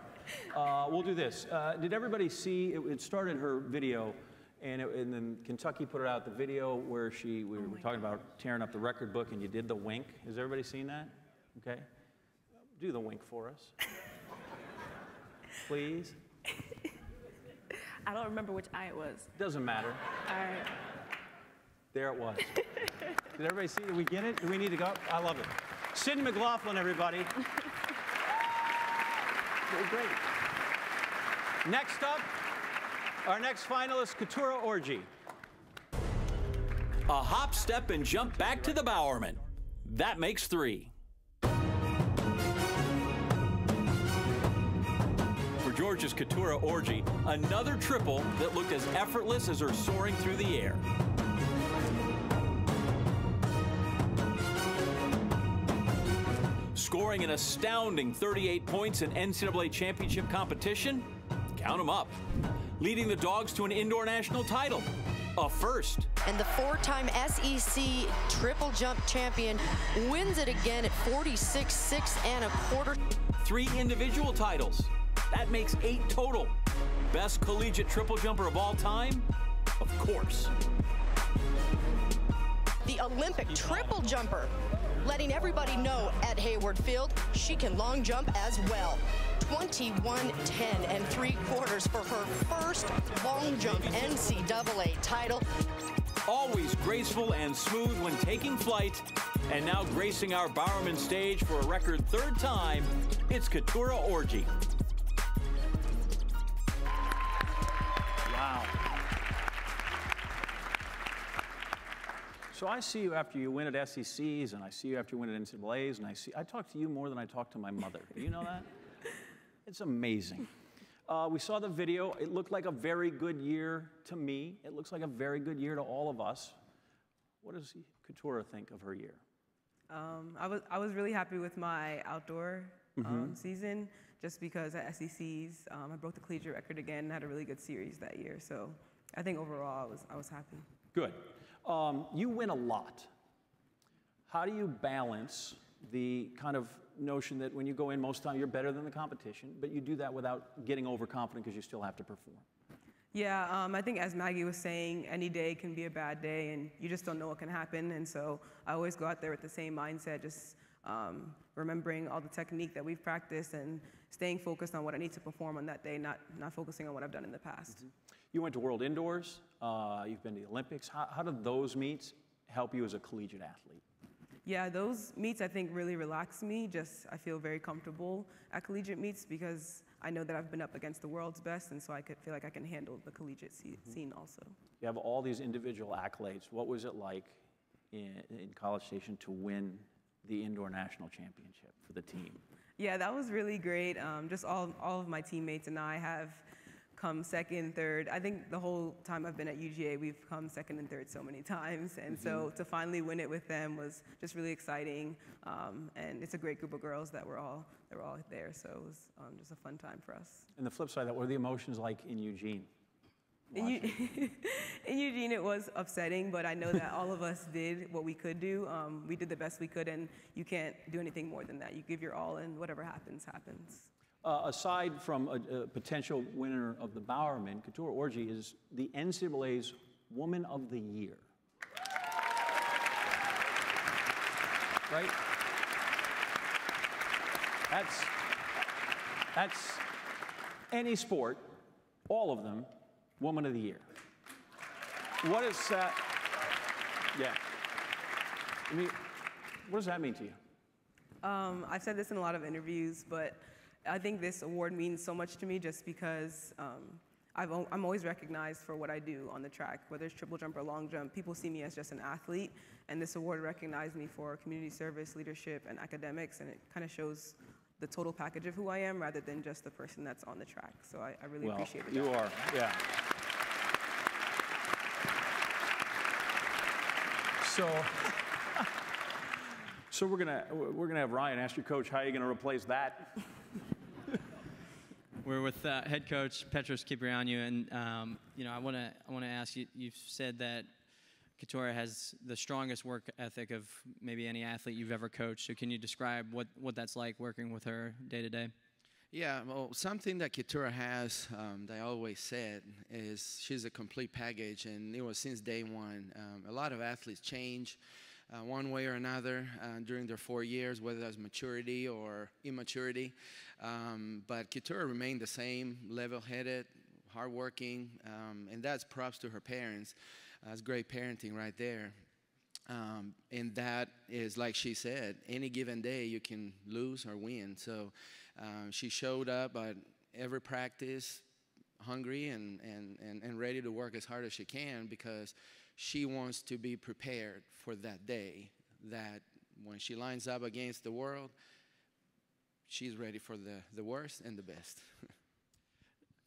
We'll do this. Did everybody see, it started her video, and then Kentucky put it out, the video where we were talking about tearing up the record book, and you did the wink. Has everybody seen that? Okay. Do the wink for us. Please. I don't remember which eye it was. Doesn't matter. All right. There it was. Did everybody see? Did we get it? Do we need to go up? I love it. Sydney McLaughlin, everybody. Very great. Next up, our next finalist, Keturah Orji. A hop, step, and jump back to the Bowerman. That makes 3. For Georgia's Keturah Orji, another triple that looked as effortless as her soaring through the air. Scoring an astounding 38 points in NCAA championship competition, count them up. Leading the Dogs to an indoor national title, a first. And the 4-time SEC triple jump champion wins it again at 46.6 1/4. 3 individual titles. That makes 8 total. Best collegiate triple jumper of all time? Of course. The Olympic triple jumper, letting everybody know at Hayward Field she can long jump as well. 21.10 3/4 for her first long jump NCAA title. Always graceful and smooth when taking flight, and now gracing our Bowerman stage for a record 3rd time, it's Keturah Orji. Wow. So I see you after you win at SECs, and I see you after you win at NCAAs, and I talk to you more than I talk to my mother. Do you know that? It's amazing. We saw the video. It looked like a very good year to me. It looks like a very good year to all of us. What does Keturah think of her year? I was really happy with my outdoor season, just because at SECs, I broke the collegiate record again and had a really good series that year. So I think overall I was happy. Good. You win a lot. How do you balance the kind of notion that when you go in most of the time you're better than the competition, but you do that without getting overconfident because you still have to perform? Yeah, I think as Maggie was saying, any day can be a bad day and you just don't know what can happen. And so I always go out there with the same mindset, just remembering all the technique that we've practiced and staying focused on what I need to perform on that day, not focusing on what I've done in the past. Mm-hmm. You went to World Indoors, you've been to the Olympics. How did those meets help you as a collegiate athlete? Yeah, those meets I think really relax me. I feel very comfortable at collegiate meets because I know that I've been up against the world's best, and so I could feel like I can handle the collegiate scene also. You have all these individual accolades. What was it like in College Station to win the indoor national championship for the team? Yeah, that was really great. Just all of my teammates and I have come second, third. I think the whole time I've been at UGA, we've come second and third so many times. And so to finally win it with them was just really exciting. And it's a great group of girls that were all there. So it was just a fun time for us. And the flip side of that, what were the emotions like in Eugene? In Eugene, it was upsetting, but I know that all of us did what we could do. We did the best we could, and you can't do anything more than that. You give your all, and whatever happens, happens. Aside from a potential winner of the Bowerman, Keturah Orji is the NCAA's Woman of the Year. Right? That's any sport, all of them, Woman of the Year. What is that? Yeah. I mean, what does that mean to you? I've said this in a lot of interviews, but I think this award means so much to me just because I'm always recognized for what I do on the track, whether it's triple jump or long jump. People see me as just an athlete, and this award recognized me for community service, leadership, and academics, and it kind of shows the total package of who I am rather than just the person that's on the track. So I really appreciate it. You are, yeah. So we're gonna have Ryan ask your coach how you're gonna replace that. We're with head coach Petros Kyprianou, and you know, I want to ask you. You've said that Keturah has the strongest work ethic of maybe any athlete you've ever coached. So can you describe what that's like working with her day to day? Yeah, well, something that Keturah has that I always said is she's a complete package, and it was since day one. A lot of athletes change one way or another during their 4 years, whether that's maturity or immaturity. But Keturah remained the same, level-headed, hardworking, and that's props to her parents. That's great parenting right there. And that is, like she said, any given day you can lose or win. So she showed up at every practice hungry and ready to work as hard as she can, because she wants to be prepared for that day, that when she lines up against the world, she's ready for the worst and the best.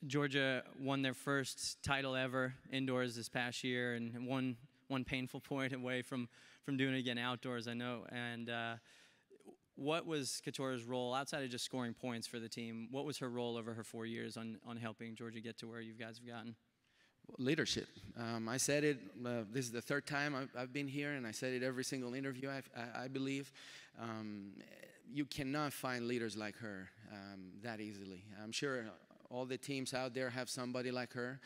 Georgia won their first title ever indoors this past year, and one painful point away from doing it again outdoors, I know. And what was Keturah's role, outside of just scoring points for the team, what was her role over her 4 years on helping Georgia get to where you guys have gotten? Leadership. I said it, this is the third time I've been here, and I said it every single interview, I believe. You cannot find leaders like her that easily. I'm sure all the teams out there have somebody like her.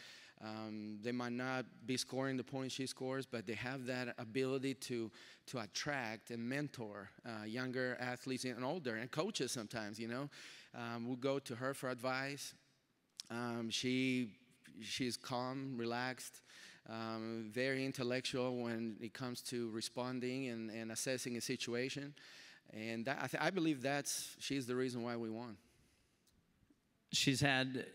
They might not be scoring the points she scores, but they have that ability to attract and mentor younger athletes and older, and coaches sometimes, you know. We'll go to her for advice. She's calm, relaxed, very intellectual when it comes to responding and assessing a situation. And I believe she's the reason why we won. She's had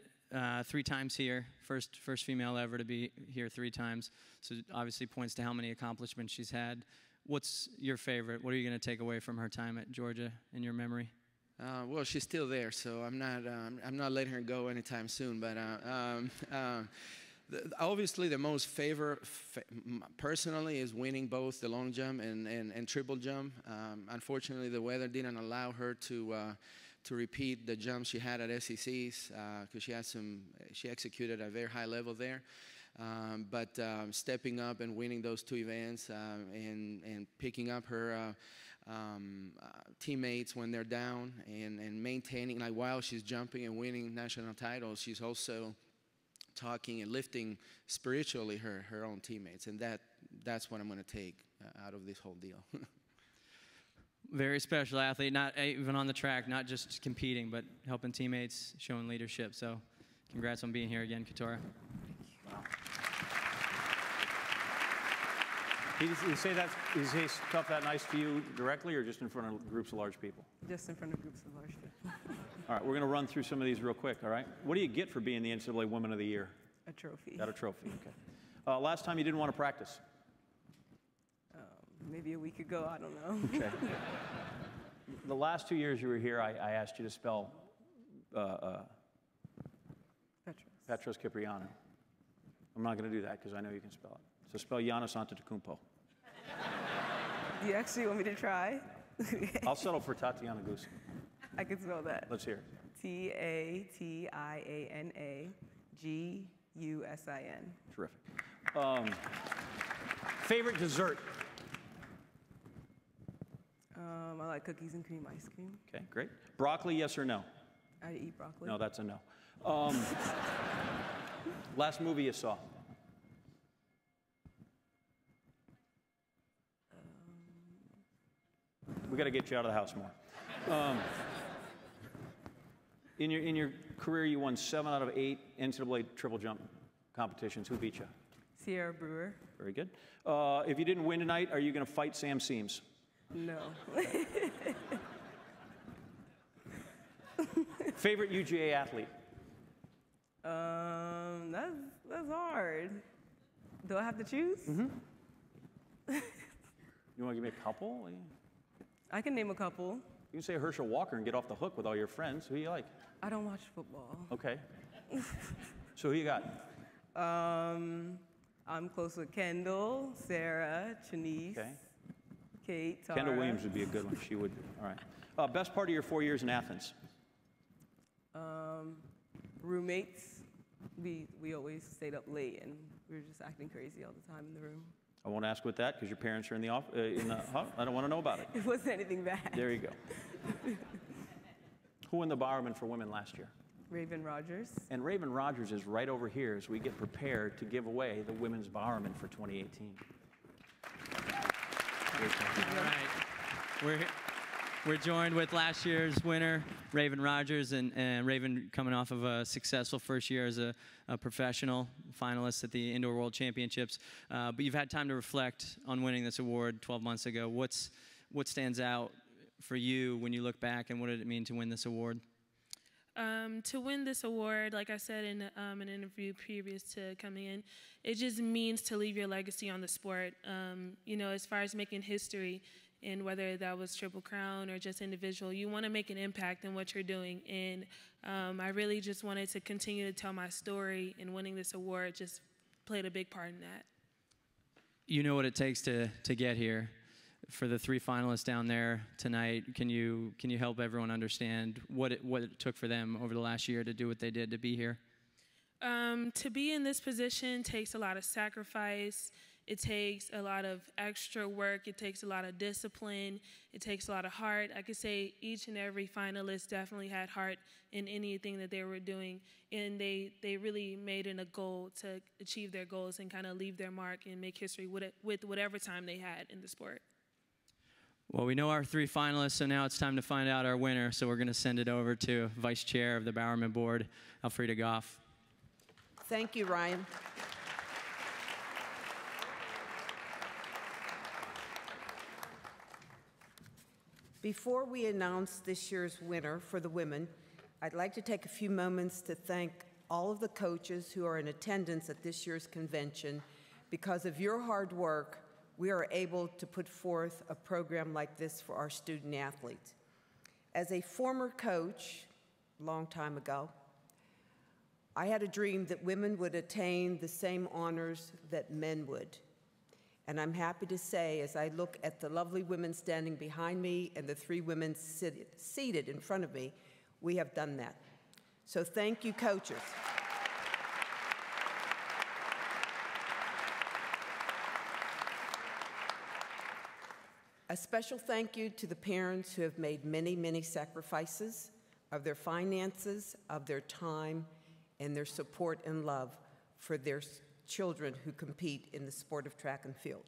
3 times here, first female ever to be here 3 times. So obviously points to how many accomplishments she's had. What's your favorite? What are you going to take away from her time at Georgia in your memory? Well, she's still there, so I'm not letting her go anytime soon. But obviously, the most favorite personally is winning both the long jump and triple jump. Unfortunately, the weather didn't allow her to repeat the jumps she had at SECs, because she executed at a very high level there. But stepping up and winning those 2 events and picking up her teammates when they're down and maintaining, like while she's jumping and winning national titles, she's also talking and lifting spiritually her own teammates, and that's what I'm going to take out of this whole deal. Very special athlete, not even on the track, not just competing, but helping teammates, showing leadership. So congrats on being here again, Keturah. Wow. Did he say stuff that nice to you directly, or just in front of groups of large people? Just in front of groups of large people. All right, we're going to run through some of these real quick, all right? What do you get for being the NCAA Woman of the Year? A trophy. Got a trophy, okay. Last time you didn't want to practice? Maybe a week ago, I don't know. Okay. The last 2 years you were here, I asked you to spell Petros Kyprianou. I'm not going to do that because I know you can spell it. So spell Giannis Antetokounmpo. Do you actually want me to try? I'll settle for Tatiana Gusin. I can spell that. Let's hear it. Tatianagusin. Terrific. Favorite dessert? I like cookies and cream ice cream. Okay, great. Broccoli, yes or no? I eat broccoli. No, that's a no. Last movie you saw? We got to get you out of the house more. In your career, you won 7 out of 8 NCAA triple jump competitions. Who beat you? Sierra Brewer. Very good. If you didn't win tonight, are you going to fight Sam Seams? No. Favorite UGA athlete? That's hard. Do I have to choose? Mm-hmm. You want to give me a couple? I can name a couple. You can say Herschel Walker and get off the hook with all your friends. Who do you like? I don't watch football. Okay. So who you got? I'm close with Kendall, Sarah, Chanice, Kate, Tara. Kendall Williams would be a good one. She would. All right. Best part of your 4 years in Athens? Roommates. We always stayed up late, and we were just acting crazy all the time in the room. I won't ask what that because your parents are in the I don't want to know about it. It wasn't anything bad. There you go. Who won the Bowerman for women last year? Raven Rogers. And Raven Rogers is right over here as we get prepared to give away the women's Bowerman for 2018. All right. We're joined with last year's winner, Raven Rogers, and Raven coming off of a successful first year as a professional finalist at the Indoor World Championships. But you've had time to reflect on winning this award 12 months ago. What stands out for you when you look back, and what did it mean to win this award? To win this award, like I said in an interview previous to coming in, it just means to leave your legacy on the sport. You know, as far as making history, and whether that was Triple Crown or just individual, you want to make an impact in what you're doing. And I really just wanted to continue to tell my story, and winning this award just played a big part in that. You know what it takes to get here. For the 3 finalists down there tonight, can you help everyone understand what it took for them over the last year to do what they did to be here? To be in this position takes a lot of sacrifice. It takes a lot of extra work. It takes a lot of discipline. It takes a lot of heart. I could say each and every finalist definitely had heart in anything that they were doing, and they really made it a goal to achieve their goals and kind of leave their mark and make history with whatever time they had in the sport. Well, we know our 3 finalists, so now it's time to find out our winner. So we're going to send it over to Vice Chair of the Bowerman Board, Elfrida Goff. Thank you, Ryan. Before we announce this year's winner for the women, I'd like to take a few moments to thank all of the coaches who are in attendance at this year's convention. Because of your hard work, we are able to put forth a program like this for our student athletes. As a former coach, a long time ago, I had a dream that women would attain the same honors that men would. And I'm happy to say, as I look at the lovely women standing behind me and the 3 women seated in front of me, we have done that. So thank you, coaches. A special thank you to the parents who have made many, many sacrifices of their finances, of their time, and their support and love for their children who compete in the sport of track and field.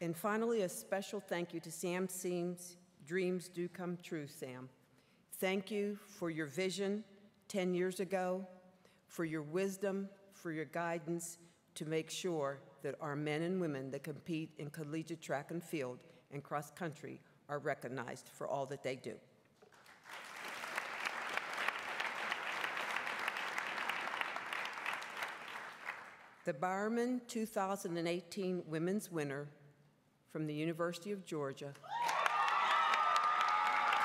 And finally, a special thank you to Sam Seams. Dreams do come true, Sam. Thank you for your vision 10 years ago, for your wisdom, for your guidance to make sure that our men and women that compete in collegiate track and field and cross country are recognized for all that they do. The Bowerman 2018 women's winner from the University of Georgia,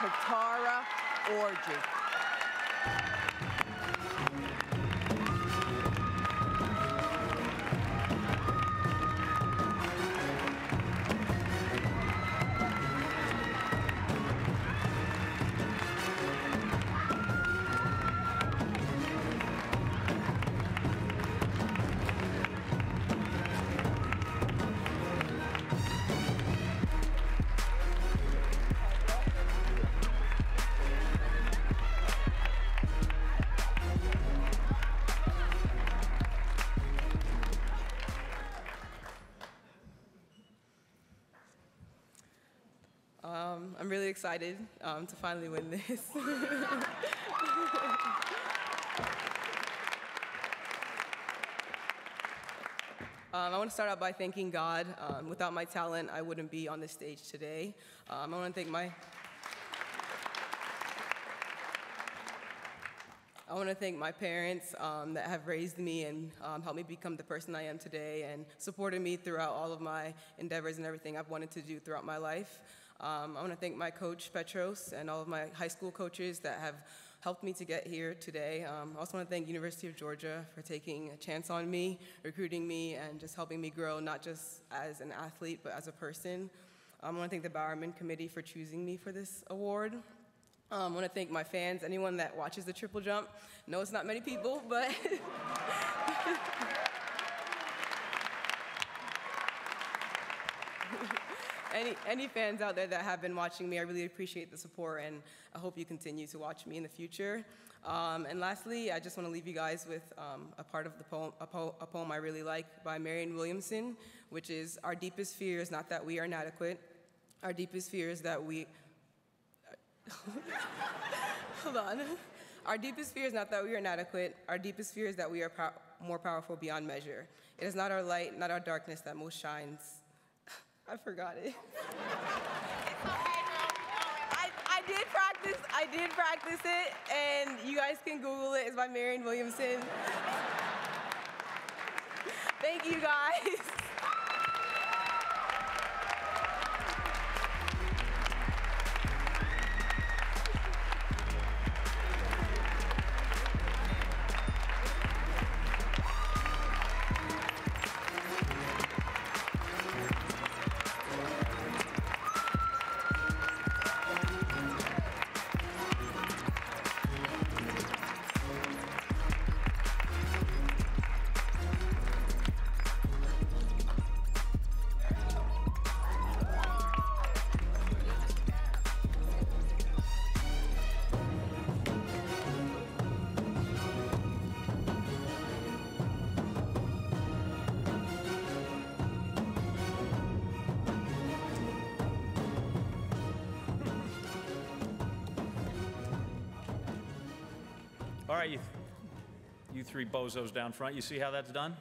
Keturah Orji. I'm really excited to finally win this. I want to start out by thanking God. Without my talent, I wouldn't be on this stage today. I want to thank my parents that have raised me and helped me become the person I am today and supported me throughout all of my endeavors and everything I've wanted to do throughout my life. I want to thank my coach, Petros, and all of my high school coaches that have helped me to get here today. I also want to thank University of Georgia for taking a chance on me, recruiting me, and just helping me grow, not just as an athlete, but as a person. I want to thank the Bowerman Committee for choosing me for this award. I want to thank my fans, anyone that watches the triple jump. No, it's not many people, but any fans out there that have been watching me, I really appreciate the support, and I hope you continue to watch me in the future. And lastly, I just want to leave you guys with a part of the poem, a poem I really like by Marianne Williamson, which is, "Our deepest fear is not that we are inadequate. Our deepest fear is that we..." Hold on. "Our deepest fear is not that we are inadequate. Our deepest fear is that we are more powerful beyond measure. It is not our light, not our darkness that most shines." I forgot it. I did practice it, and you guys can Google it. It's by Marianne Williamson. Thank you, guys. All right, you three bozos down front, you see how that's done?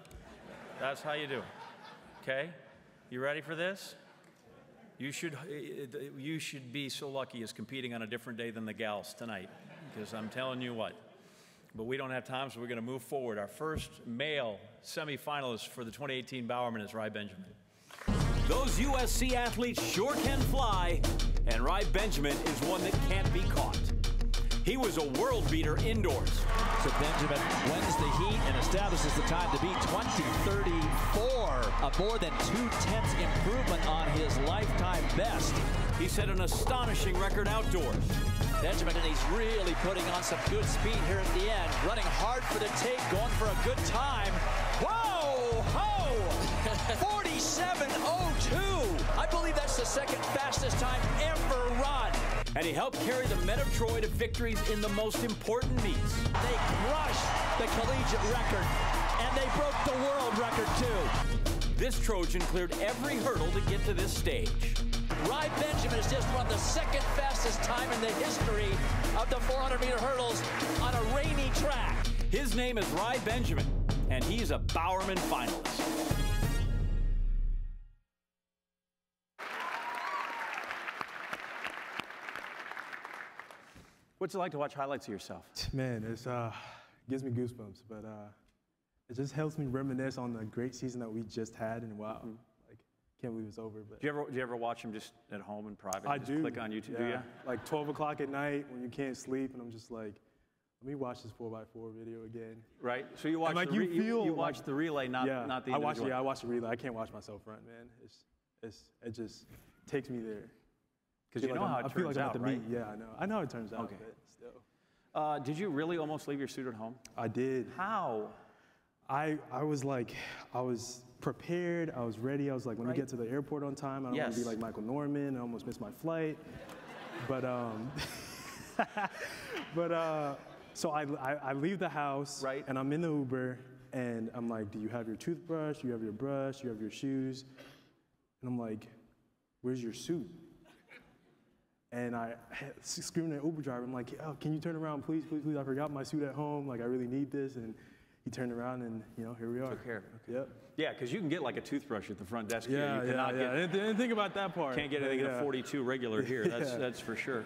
That's how you do it, okay? You ready for this? You should be so lucky as competing on a different day than the gals tonight, because I'm telling you what. But we don't have time, so we're going to move forward. Our first male semifinalist for the 2018 Bowerman is Rai Benjamin. Those USC athletes sure can fly, and Rai Benjamin is one that can't be caught. He was a world beater indoors. So Benjamin wins the heat and establishes the time to beat 20:34, a more than 2/10 improvement on his lifetime best. He set an astonishing record outdoors. Benjamin, and he's really putting on some good speed here at the end, running hard for the tape, going for a good time. Whoa, ho! 47:02. I believe that's the second fastest time ever run. And he helped carry the Men of Troy to victories in the most important meets. They crushed the collegiate record, and they broke the world record too. This Trojan cleared every hurdle to get to this stage. Rai Benjamin has just run the second fastest time in the history of the 400-meter hurdles on a rainy track. His name is Rai Benjamin, and he's a Bowerman finalist. What's it like to watch highlights of yourself? Man, it gives me goosebumps, but it just helps me reminisce on the great season that we just had, and wow, like, can't believe it's over. But do you ever watch them just at home in private? I just do. Click on YouTube, yeah. do you? Like 12 o'clock at night when you can't sleep, and I'm just like, let me watch this 4x4 video again. Right. So you watch like you watch the relay, not the individual. I watch the relay. I can't watch myself run, man. It just takes me there. Because you know how it turns out, right? Yeah, I know. I know how it turns out, okay. But still. Did you really almost leave your suit at home? I did. How? I was prepared. I was ready. I was like, let me get to the airport on time. I don't want to be like Michael Norman. I almost missed my flight. But so I leave the house, right, and I'm in the Uber, and I'm like, do you have your toothbrush? Do you have your brush? Do you have your shoes? And I'm like, where's your suit? And I screamed at the Uber driver, I'm like, oh, can you turn around, please, please, please? I forgot my suit at home. Like, I really need this. And he turned around, and, you know, here we are. Took care of it. Okay. Yep. Yeah, because you can get like a toothbrush at the front desk here. You cannot get, I didn't think about that part. Can't get anything in a 42 regular here. That's for sure.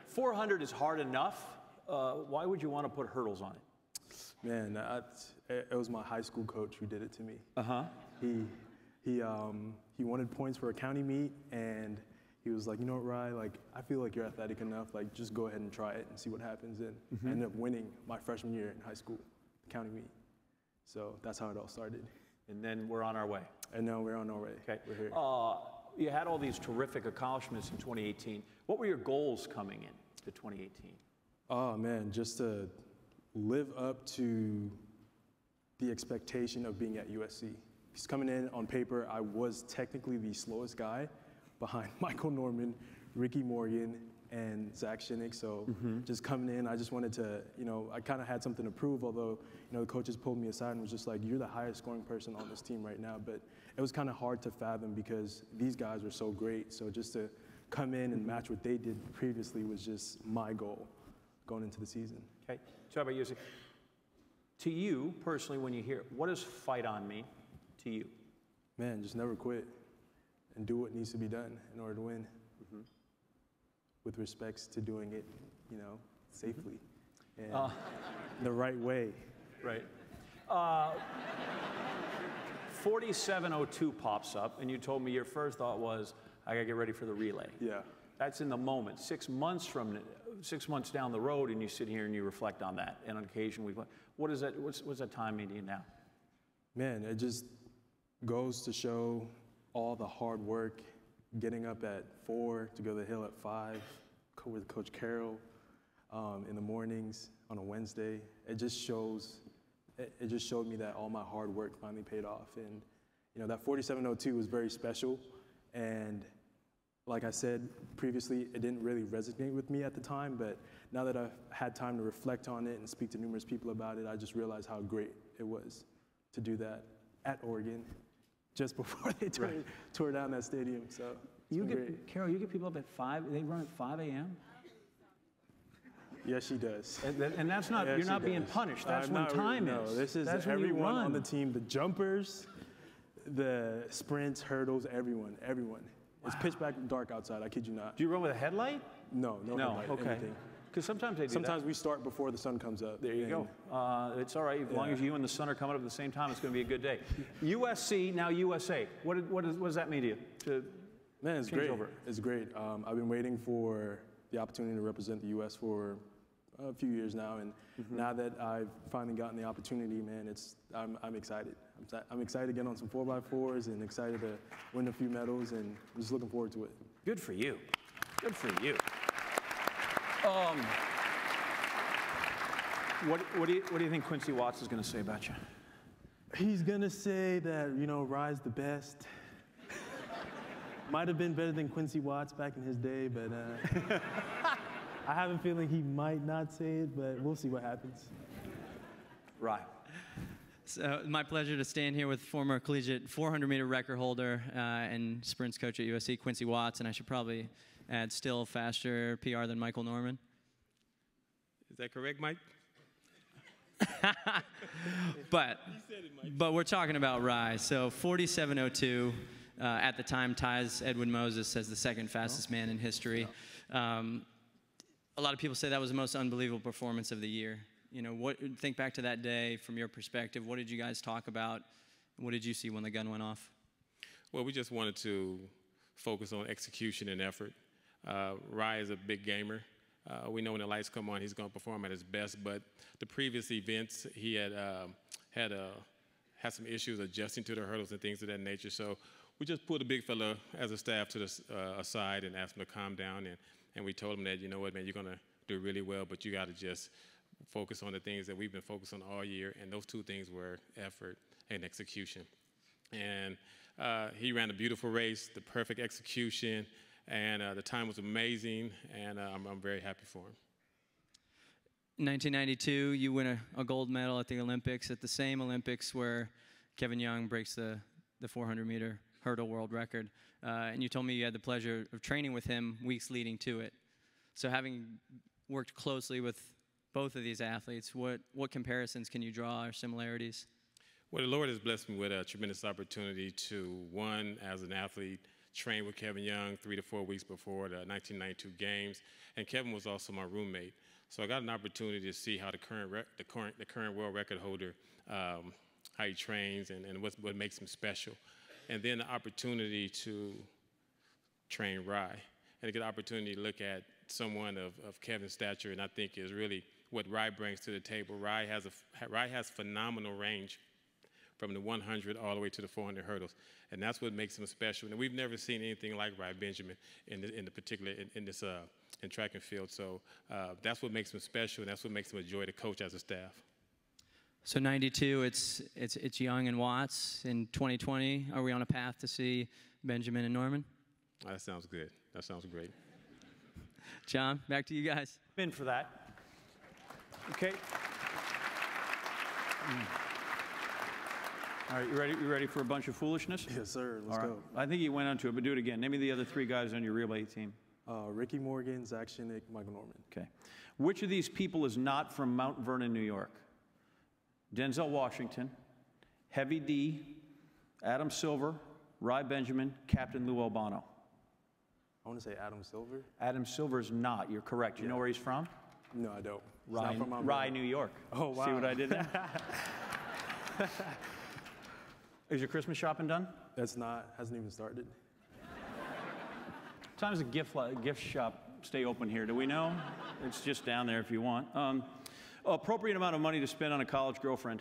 400 is hard enough. Why would you want to put hurdles on it? Man, it was my high school coach who did it to me. Uh-huh. He wanted points for a county meet, and he was like, you know what, Rai, like, I feel like you're athletic enough, like, just go ahead and try it and see what happens. And I ended up winning my freshman year in high school, the county meet. So that's how it all started. And then we're on our way. And now we're on our way. Okay. We're here. You had all these terrific accomplishments in 2018. What were your goals coming in to 2018? Oh, man, just to live up to the expectation of being at USC. Because coming in on paper, I was technically the slowest guy behind Michael Norman, Ricky Morgan, and Zach Shinnick. So just coming in, I just wanted to, you know, I kind of had something to prove, although, you know, the coaches pulled me aside and was just like, you're the highest scoring person on this team right now. But it was kind of hard to fathom because these guys were so great. So just to come in and match what they did previously was just my goal going into the season. Okay, so how about you? To you, personally, when you hear, what does fight on mean to you? Man, just never quit and do what needs to be done in order to win. With respects to doing it, you know, safely and the right way. Right. 47:02 pops up, and you told me your first thought was, I gotta get ready for the relay. Yeah. That's in the moment. 6 months down the road, and you sit here and you reflect on that. And on occasion, what's that time mean to you now? Man, it just goes to show all the hard work, getting up at 4 to go to the hill at 5 with Coach Carroll in the mornings on a Wednesday. It just showed me that all my hard work finally paid off. And, you know, that 47:02 was very special. And like I said previously, it didn't really resonate with me at the time, but now that I've had time to reflect on it and speak to numerous people about it, I just realized how great it was to do that at Oregon just before they tore down that stadium. So Carol, you get people up at 5, they run at 5 a.m.? Yes, she does. And that's not, you're not being punished. That's when time is. No, this is everyone on the team, the jumpers, the sprints, hurdles, everyone. It's pitch black dark outside, I kid you not. Do you run with a headlight? No headlight, okay. anything. Because sometimes they do Sometimes we start before the sun comes up. There you go. It's all right. As long as you and the sun are coming up at the same time, it's going to be a good day. USC, now USA. What does that mean to you? Man, it's great. It's great. I've been waiting for the opportunity to represent the U.S. for a few years now, and now that I've finally gotten the opportunity, man, I'm excited. I'm excited to get on some 4x4s and excited to win a few medals, and I'm just looking forward to it. Good for you. Good for you. What do you think Quincy Watts is going to say about you? He's going to say that, you know, Rai's the best. Might have been better than Quincy Watts back in his day, but I have a feeling he might not say it, but we'll see what happens. Rai. So my pleasure to stand here with former collegiate 400-meter record holder and sprints coach at USC, Quincy Watts, and I should probably add still faster PR than Michael Norman. Is that correct, Mike? but we're talking about Rai. So 47:02 at the time ties Edwin Moses as the second fastest man in history. A lot of people say that was the most unbelievable performance of the year. You know, think back to that day from your perspective. What did you guys talk about? What did you see when the gun went off? Well, we just wanted to focus on execution and effort. Rai is a big gamer. We know when the lights come on, he's going to perform at his best. But the previous events, he had some issues adjusting to the hurdles and things of that nature. So we just pulled the big fella as a staff to the aside and asked him to calm down. And we told him that, you know what, man, you're going to do really well, but you got to just focus on the things that we've been focused on all year. And those two things were effort and execution. And he ran a beautiful race, the perfect execution. And the time was amazing, and I'm very happy for him. 1992, you win a gold medal at the Olympics, at the same Olympics where Kevin Young breaks the 400-meter hurdle world record. And you told me you had the pleasure of training with him weeks leading to it. So having worked closely with both of these athletes, what comparisons can you draw or similarities? Well, the Lord has blessed me with a tremendous opportunity to, one, as an athlete, trained with Kevin Young 3 to 4 weeks before the 1992 games, and Kevin was also my roommate. So I got an opportunity to see how the current world record holder, how he trains and what makes him special. And then the opportunity to train Rai. and to get an opportunity to look at someone of Kevin's stature, and I think is really what Rai brings to the table. Rai has phenomenal range from the 100 all the way to the 400 hurdles, and that's what makes him special. And we've never seen anything like Rai Benjamin in track and field. So that's what makes him special, and that's what makes him a joy to coach as a staff. So 92, it's Young and Watts. In 2020, are we on a path to see Benjamin and Norman? Oh, that sounds good. That sounds great. John, back to you guys. In for that. Okay. All right, you ready for a bunch of foolishness? Yes, sir. Let's go. I think you went on to it, but do it again. Name me the other 3 guys on your relay team. Ricky Morgan, Zach Shinnick, Michael Norman. Okay. Which of these people is not from Mount Vernon, New York? Denzel Washington, Heavy D, Adam Silver, Rai Benjamin, Captain Lou Albano. I want to say Adam Silver. Adam Silver is not. You're correct. You know where he's from? No, I don't. Rai, New York. Oh, wow. See what I did there? Is your Christmas shopping done? Hasn't even started. What time does a gift shop stay open here? Do we know? It's just down there if you want. Appropriate amount of money to spend on a college girlfriend.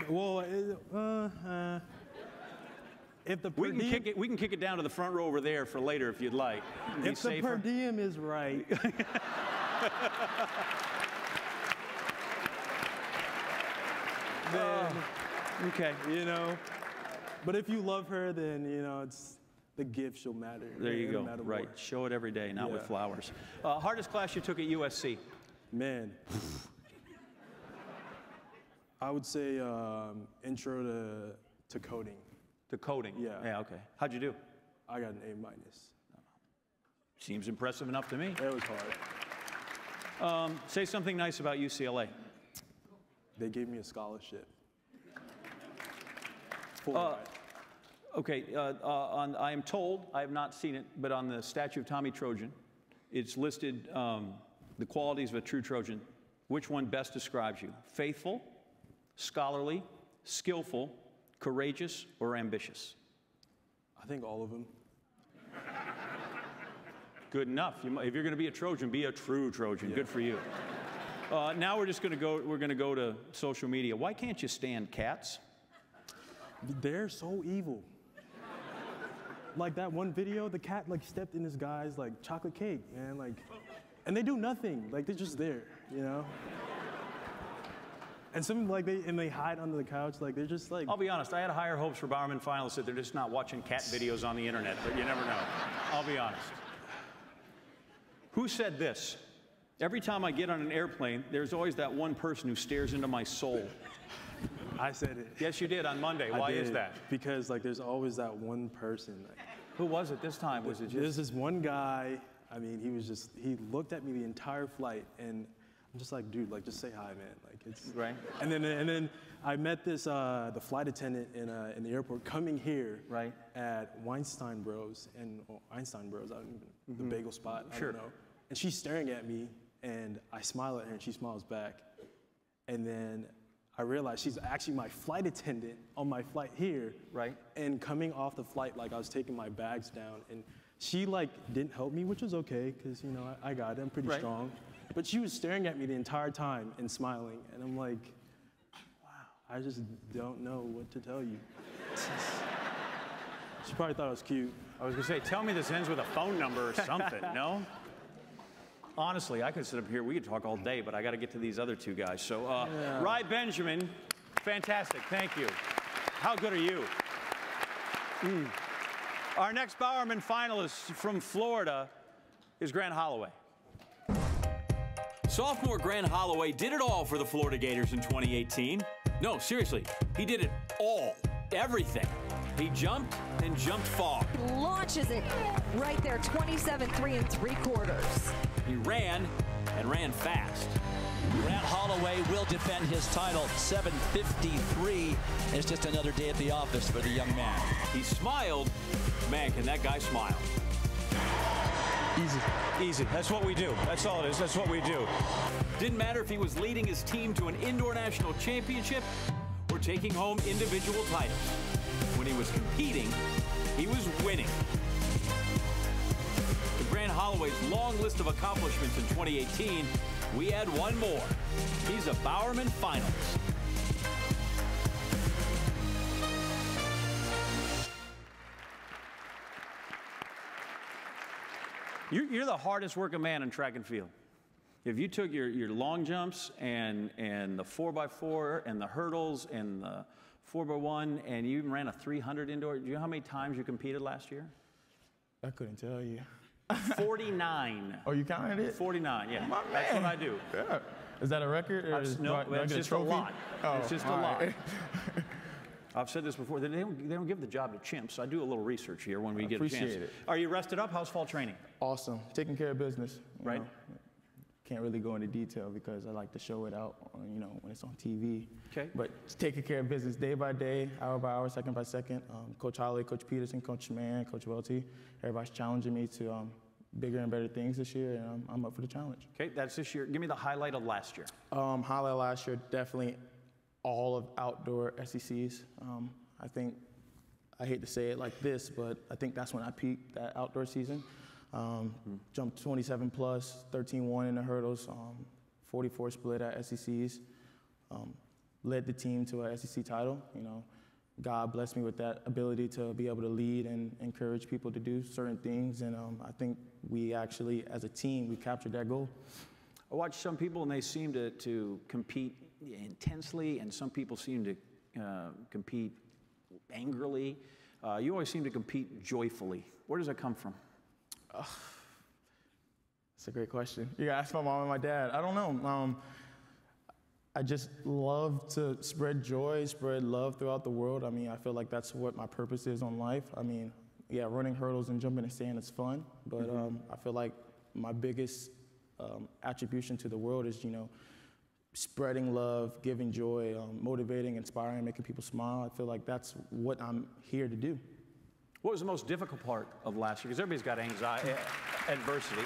Well, if the we can kick it down to the front row over there for later if you'd like. If the per diem is right. Then, okay, you know. But if you love her, then you know it's the gift she'll matter. There you go. Right. More. Show it every day, not with flowers. Hardest class you took at USC? Man. I would say intro to coding. To coding? Yeah. Yeah, okay. How'd you do? I got an A-. Seems impressive enough to me. It was hard. Say something nice about UCLA. They gave me a scholarship. Okay, I am told, I have not seen it, but on the statue of Tommy Trojan, it's listed the qualities of a true Trojan. Which one best describes you? Faithful, scholarly, skillful, courageous, or ambitious? I think all of them. Good enough. If you're going to be a Trojan, be a true Trojan. Yeah. Good for you. Now we're going to go to social media. Why can't you stand cats? They're so evil. Like that one video, the cat like stepped in this guy's like chocolate cake, man. Like, and they do nothing. Like they're just there, you know. And some like they hide under the couch. Like they're just like. I'll be honest. I had higher hopes for Bowerman finalists that they're just not watching cat videos on the internet. But you never know. I'll be honest. Who said this? Every time I get on an airplane, there's always that one person who stares into my soul. I said it. Yes, you did on Monday. Why is that? Because like there's always that one person. Like, who was it this time? Was it just? There's this one guy. I mean, he looked at me the entire flight, and I'm just like, dude, like just say hi, man. Like it's right. And then I met this the flight attendant in the airport coming here. Right. At Einstein Bros. I don't even the bagel spot. Sure. I don't know. And she's staring at me, and I smile at her, and she smiles back, and then I realized she's actually my flight attendant on my flight here. Right. And coming off the flight, like I was taking my bags down, and she like didn't help me, which was okay, because you know I got it, I'm pretty strong. But she was staring at me the entire time and smiling, and I'm like, wow, I just don't know what to tell you. She probably thought I was cute. I was gonna say, tell me this ends with a phone number or something, no? Honestly, I could sit up here, we could talk all day, but I got to get to these other 2 guys. So, Rai Benjamin, fantastic, thank you. How good are you? Our next Bowerman finalist from Florida is Grant Holloway. Sophomore Grant Holloway did it all for the Florida Gators in 2018. No, seriously, he did it all, everything. He jumped and jumped far. He launches it right there, 27 3 3/4. He ran and ran fast. Grant Holloway will defend his title. 7:53 is just another day at the office for the young man. He smiled. Man, can that guy smile. Easy. Easy. That's what we do. That's all it is. That's what we do. Didn't matter if he was leading his team to an indoor national championship or taking home individual titles. When he was competing, he was winning. To Grant Holloway's long list of accomplishments in 2018, we add one more. He's a Bowerman finalist. You're the hardest working man in track and field. If you took your long jumps and the 4x4 and the hurdles and the 4x1 and you even ran a 300 indoor, do you know how many times you competed last year? I couldn't tell you. 49. Oh, you counted it? 49, yeah. My That's man. what I do. Yeah. Is that a record? Or No, do I it's get just a trophy? lot. Oh, It's just a all lot. right. I've said this before, they don't give the job to chimps. I do a little research here when we get a chance. Appreciate it. Are you rested up? How's fall training? Awesome. Taking care of business. you Right. know. Can't really go into detail because I like to show it out, when it's on TV. Okay. But taking care of business day by day, hour by hour, second by second. Coach Holloway, Coach Peterson, Coach Mann, Coach Welty, everybody's challenging me to bigger and better things this year, and I'm up for the challenge. Okay, that's this year. Give me the highlight of last year. Highlight last year, definitely all of outdoor SECs. I think, I hate to say it like this, but I think that's when I peaked that outdoor season. Jumped 27 plus, 13-1 in the hurdles, 44 split at SECs. Led the team to a SEC title. God blessed me with that ability to be able to lead and encourage people to do certain things, and I think we actually, as a team, we captured that goal. I watch some people and they seem to compete intensely, and some people seem to compete angrily. You always seem to compete joyfully. Where does that come from? That's a great question. You gotta ask my mom and my dad. I don't know. I just love to spread joy, spread love throughout the world. I feel like that's what my purpose is on life. Yeah, running hurdles and jumping in the sand is fun, but I feel like my biggest attribution to the world is, spreading love, giving joy, motivating, inspiring, making people smile. I feel like that's what I'm here to do. What was the most difficult part of last year? Because everybody's got anxiety, adversity.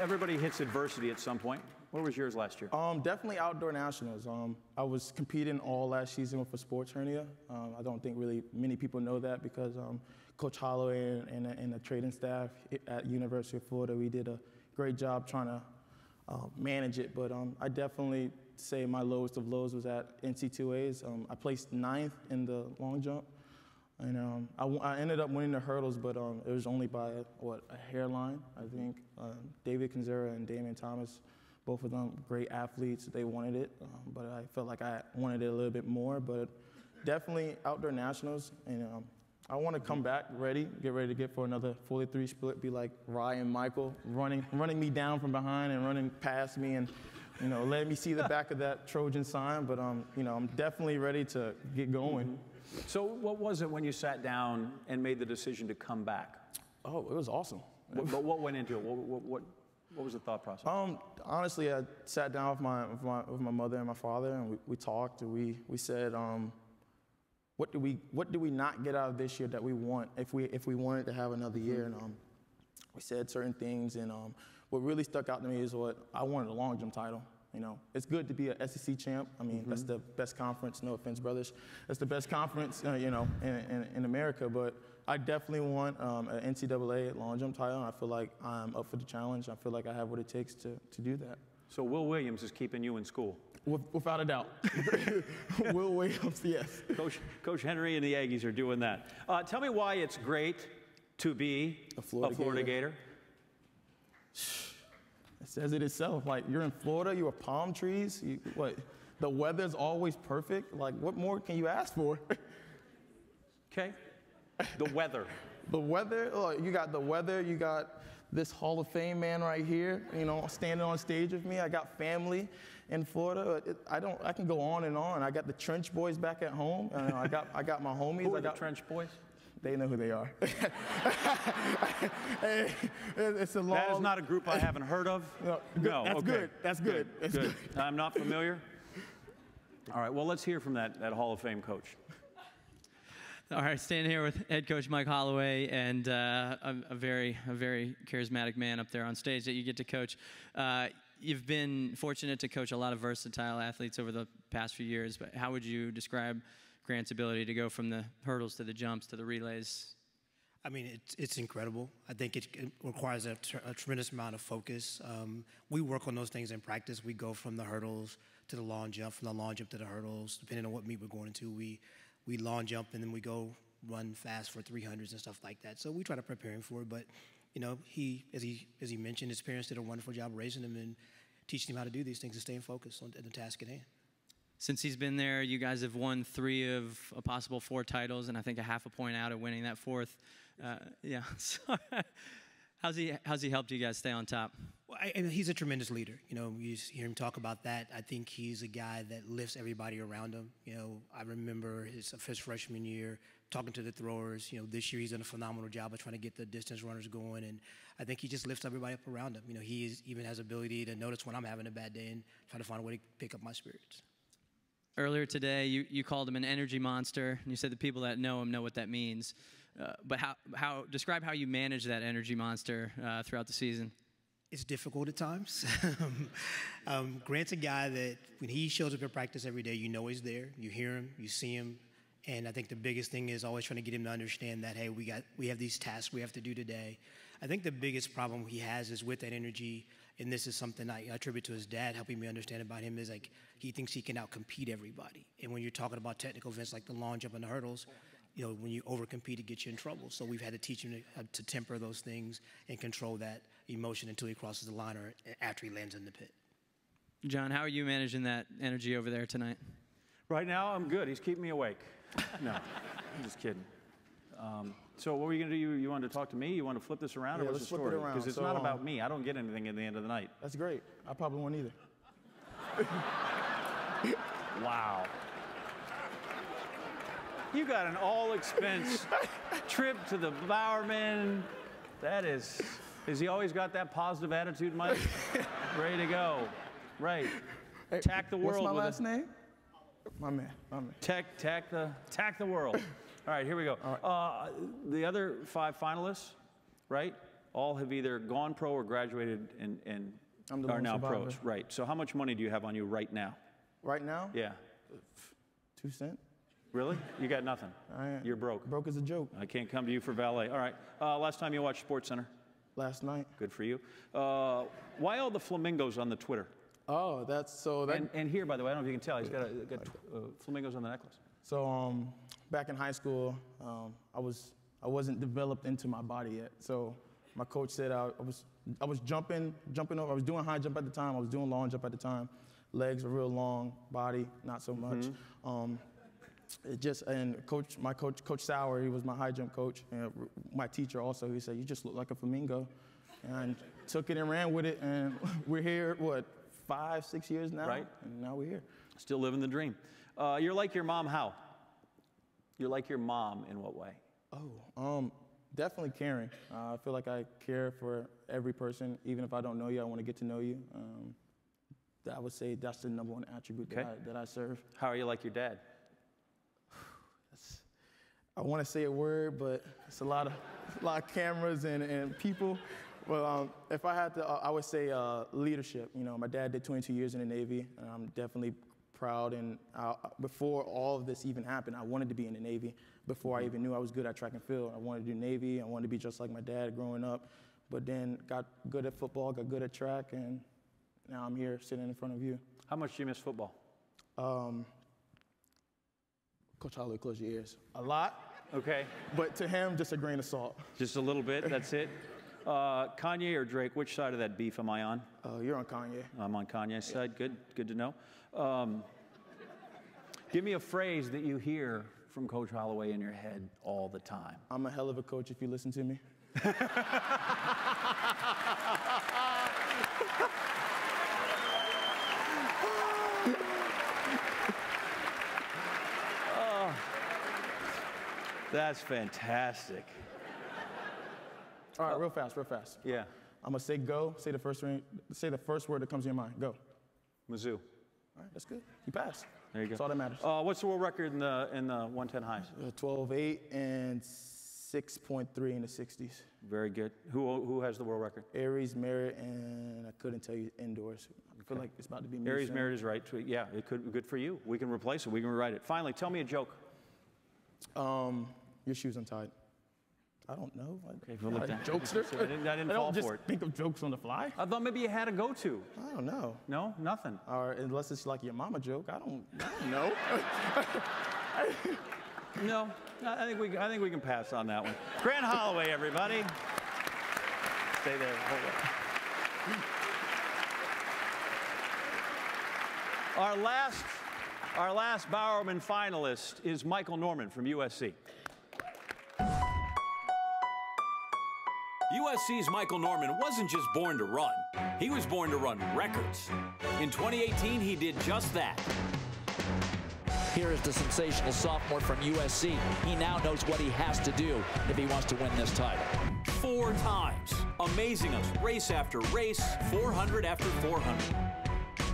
Everybody hits adversity at some point. What was yours last year? Definitely outdoor nationals. I was competing all last season with a sports hernia. I don't think really many people know that because Coach Holloway and the training staff at University of Florida, we did a great job trying to manage it. But I definitely say my lowest of lows was at NC2As. I placed 9th in the long jump. And I ended up winning the hurdles, but it was only by, a hairline, I think. David Keturah and Damian Thomas, both of them great athletes. They wanted it, but I felt like I wanted it a little bit more. But definitely outdoor nationals, and I want to come back get ready to get for another 43 split, be like Rai and Michael, running me down from behind and running past me and, letting me see the back of that Trojan sign. But, I'm definitely ready to get going. So what was it when you sat down and made the decision to come back? Oh, it was awesome. But what went into it? What was the thought process? Honestly, I sat down with my mother and my father, and we talked. And we said, what do we not get out of this year that we want if we wanted to have another year? And we said certain things. And what really stuck out to me is what I wanted a long jump title. It's good to be a SEC champ. That's the best conference. No offense, brothers. That's the best conference, in America. But I definitely want an NCAA long jump title. And I feel like I'm up for the challenge. I feel like I have what it takes to do that. So Will Williams is keeping you in school? Without a doubt. Will Williams, yes. Coach Henry and the Aggies are doing that. Tell me why it's great to be a Florida Gator. It says it itself. Like, you're in Florida, you're palm trees. The weather's always perfect. Like, what more can you ask for? Okay. The weather. The weather. You got the weather. You got this Hall of Fame man right here. Standing on stage with me. I got family in Florida. I can go on and on. I got the Trench Boys back at home. I got my homies. Who are the Trench Boys? They know who they are. It's a long. That is not a group I haven't heard of. No. That's good. That's good. That's good. I'm not familiar. All right. Well, let's hear from that Hall of Fame coach. All right, standing here with head coach Mike Holloway and a very charismatic man up there on stage that you get to coach. You've been fortunate to coach a lot of versatile athletes over the past few years, but how would you describe Grant's ability to go from the hurdles to the jumps to the relays? I mean, it's incredible. I think it requires a tremendous amount of focus. We work on those things in practice. We go from the hurdles to the long jump, from the long jump to the hurdles, depending on what meet we're going into. We long jump, and then we go run fast for 300s and stuff like that. So we try to prepare him for it. But, you know, as he mentioned, his parents did a wonderful job raising him and teaching him how to do these things and staying focused on the task at hand. Since he's been there, you guys have won 3 of a possible 4 titles, and I think a half a point out of winning that 4th. Yeah. So how's he helped you guys stay on top? Well, he's a tremendous leader. You know, you hear him talk about that. I think he's a guy that lifts everybody around him. You know, I remember his freshman year talking to the throwers. You know, this year he's done a phenomenal job of trying to get the distance runners going, and I think he just lifts everybody up around him. You know, he even has ability to notice when I'm having a bad day and try to find a way to pick up my spirits. Earlier today, you called him an energy monster, and you said the people that know him know what that means. But describe how you manage that energy monster throughout the season. It's difficult at times. Grant's a guy that when he shows up at practice every day, you know he's there. You hear him, you see him, and I think the biggest thing is always trying to get him to understand that, hey, we have these tasks we have to do today. I think the biggest problem he has is with that energy, and this is something I attribute to his dad helping me understand about him, is like he thinks he can outcompete everybody. And when you're talking about technical events like the long jump and the hurdles, you know, when you overcompete, it gets you in trouble. So we've had to teach him to temper those things and control that emotion until he crosses the line or after he lands in the pit. John, how are you managing that energy over there tonight? Right now, I'm good. He's keeping me awake. No, I'm just kidding. So what were you going to do? You wanted to talk to me? You want to flip this around? Yeah, or what's let's the flip story? it around. Because it's not about me. I don't get anything at the end of the night. That's great. I probably won't either. Wow. You got an all-expense trip to the Bowerman. That is, has he always got that positive attitude, Mike? Ready to go. Right. Hey, tack the world. What's my last name? My man. Tack the world. All right, here we go. Right. The other 5 finalists, right, all have either gone pro or graduated and are now pros. Right. So how much money do you have on you right now? Right now? Yeah. 2 cents. Really? You got nothing? You're broke. Broke as a joke. I can't come to you for valet. All right. Last time you watched SportsCenter? Last night. Good for you. Why all the flamingos on the Twitter? Oh, that's so. And here, by the way, I don't know if you can tell, he's got flamingos on the necklace. So back in high school, I wasn't developed into my body yet. So my coach said I was jumping over. I was doing high jump at the time. I was doing long jump at the time. Legs were real long, body not so much. Coach Sauer, he was my high jump coach, and my teacher also. He said, "You just look like a flamingo," and I took it and ran with it. And we're here, 5, 6 years now, right? And now we're here. Still living the dream. You're like your mom. How? You're like your mom in what way? Definitely caring. I feel like I care for every person, even if I don't know you. I want to get to know you. I would say that's the #1 attribute that I serve. How are you like your dad? I want to say a word, but it's a lot of cameras and people. Well, if I had to, I would say leadership. You know, my dad did 22 years in the Navy, and I'm definitely proud. And before all of this even happened, I wanted to be in the Navy. Before I even knew I was good at track and field, I wanted to do Navy. I wanted to be just like my dad growing up. But then got good at football, got good at track, and now I'm here sitting in front of you. How much do you miss football? Coach Holloway, close your ears. A lot. Okay. But to him, just a grain of salt. Just a little bit, that's it? Kanye or Drake, which side of that beef am I on? You're on Kanye. I'm on Kanye's side, good to know. Give me a phrase that you hear from Coach Holloway in your head all the time. I'm a hell of a coach if you listen to me. That's fantastic. All right, real fast. Yeah. I'm gonna say go. Say the first word that comes to your mind. Go. Mizzou. All right, that's good. You passed. There you go. That's all that matters. What's the world record in the 110 highs? 12.8 and 6.3 in the 60s. Very good. Who has the world record? Aries, Marriott, and I couldn't tell you indoors. I feel like it's about to be me. Aries, soon. Marriott is right. Yeah, it could be good for you. We can replace it. We can rewrite it. Finally, tell me a joke. Your shoes untied. I don't know. Okay, we'll look down. Jokes. I didn't fall just for it. think of jokes on the fly. I thought maybe you had a go-to. I don't know. No, nothing. Or unless it's like your mama joke. I don't know. No, I think we can pass on that one. Grant Holloway, everybody. Stay there. Hold on. Our last Bowerman finalist is Michael Norman from USC. USC's Michael Norman wasn't just born to run. He was born to run records. In 2018, he did just that. Here is the sensational sophomore from USC. He now knows what he has to do if he wants to win this title. 4 times, amazing us race after race, 400 after 400.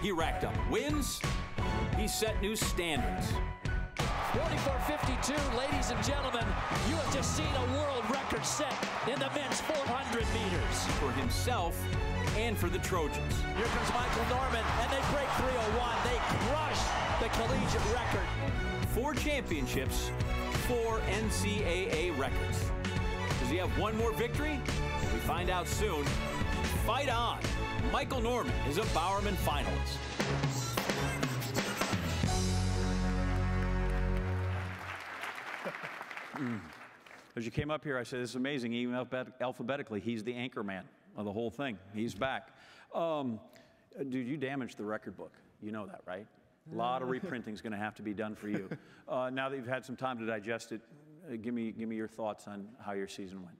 He racked up wins. He set new standards. 44.52, ladies and gentlemen, you have just seen a world record set in the men's 400 meters. For himself and for the Trojans. Here comes Michael Norman, and they break 3:01. They crush the collegiate record. 4 championships, 4 NCAA records. Does he have one more victory? We find out soon. Fight on. Michael Norman is a Bowerman finalist. As you came up here, I said, this is amazing. Even alphabetically, he's the anchor man of the whole thing. He's back. Dude, you damaged the record book. You know that, right? A lot of reprinting is going to have to be done for you. Now that you've had some time to digest it, give me your thoughts on how your season went.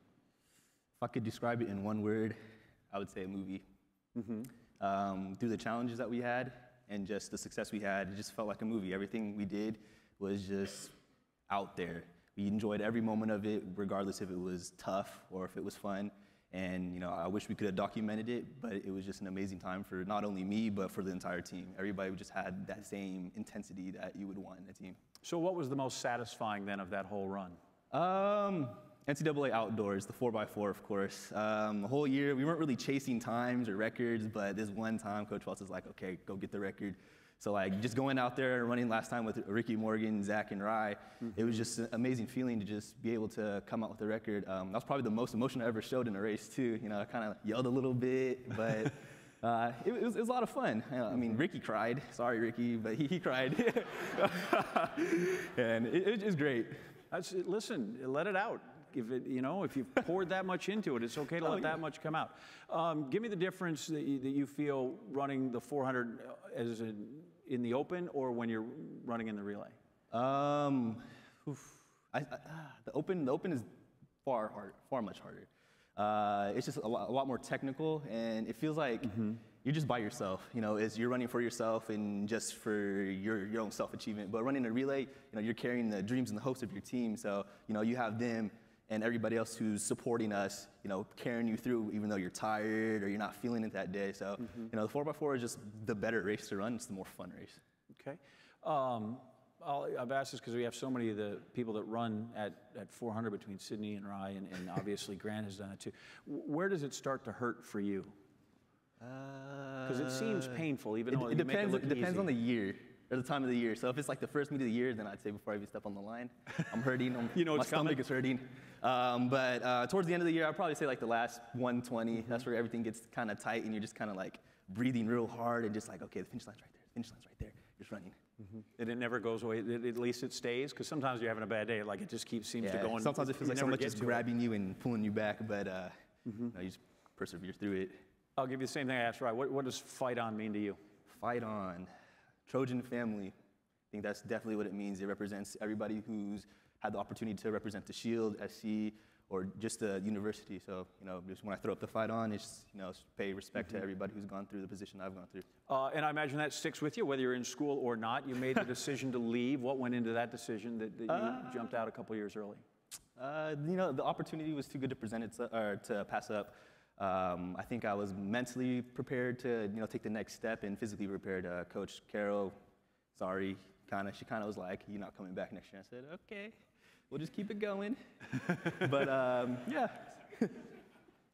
If I could describe it in one word, I would say a movie. Through the challenges that we had and just the success we had, it just felt like a movie. Everything we did was just out there. We enjoyed every moment of it, regardless if it was tough or if it was fun. And, you know, I wish we could have documented it, but it was just an amazing time for not only me, but for the entire team. Everybody just had that same intensity that you would want in a team. So what was the most satisfying then of that whole run? NCAA outdoors, the 4x4, of course. The whole year, we weren't really chasing times or records, but this one time, Coach Wells was like, okay, go get the record. So like just going out there and running last time with Ricky Morgan, Zach, and Rai, it was just an amazing feeling to just be able to come out with the record. That was probably the most emotion I ever showed in a race too. You know, I kind of yelled a little bit, but it was a lot of fun. I mean, Ricky cried. Sorry, Ricky, but he cried. And it was great. Listen, let it out. If you've poured that much into it, it's okay to let that much come out. Give me the difference that you feel running the 400 as in the open or when you're running in the relay. The open is far much harder. It's just a lot more technical, and it feels like you're just by yourself. You know, you're running for yourself and just for your own self-achievement. But running a relay, you know, you're carrying the dreams and the hopes of your team. So, you know, you have them and everybody else who's supporting us, you know, carrying you through even though you're tired or you're not feeling it that day. So, you know, the 4x4 is just the better race to run. It's the more fun race. Okay. I've asked this because we have so many of the people that run at 400 between Sydney and Rai, and obviously Grant has done it too. Where does it start to hurt for you? Because it seems painful, even though it depends on the year. Or the time of the year. So if it's like the first meet of the year, then I'd say before I even step on the line, I'm hurting. My stomach is hurting. But towards the end of the year, I'd probably say like the last 120. That's where everything gets kind of tight, and you're just kind of like breathing real hard and just like, okay, the finish line's right there. The finish line's right there. Just running. And it never goes away. At least it stays. Because sometimes you're having a bad day. Like it just seems to go. And sometimes it feels like someone just grabbing you and pulling you back. But you just persevere through it. I'll give you the same thing I asked Rai. What does fight on mean to you? Fight on. Trojan family. I think that's definitely what it means. It represents everybody who's had the opportunity to represent the Shield, SC, or just the university. So, you know, just when I throw up the fight on, it's, you know, pay respect to everybody who's gone through the position I've gone through. And I imagine that sticks with you, whether you're in school or not. You made the decision to leave. What went into that decision that you jumped out a couple years early? You know, the opportunity was too good to present it to pass up. I think I was mentally prepared to, you know, take the next step and physically prepared. Coach Carol, sorry, she kind of was like, "You're not coming back next year." I said, "Okay." we'll just keep it going. But yeah.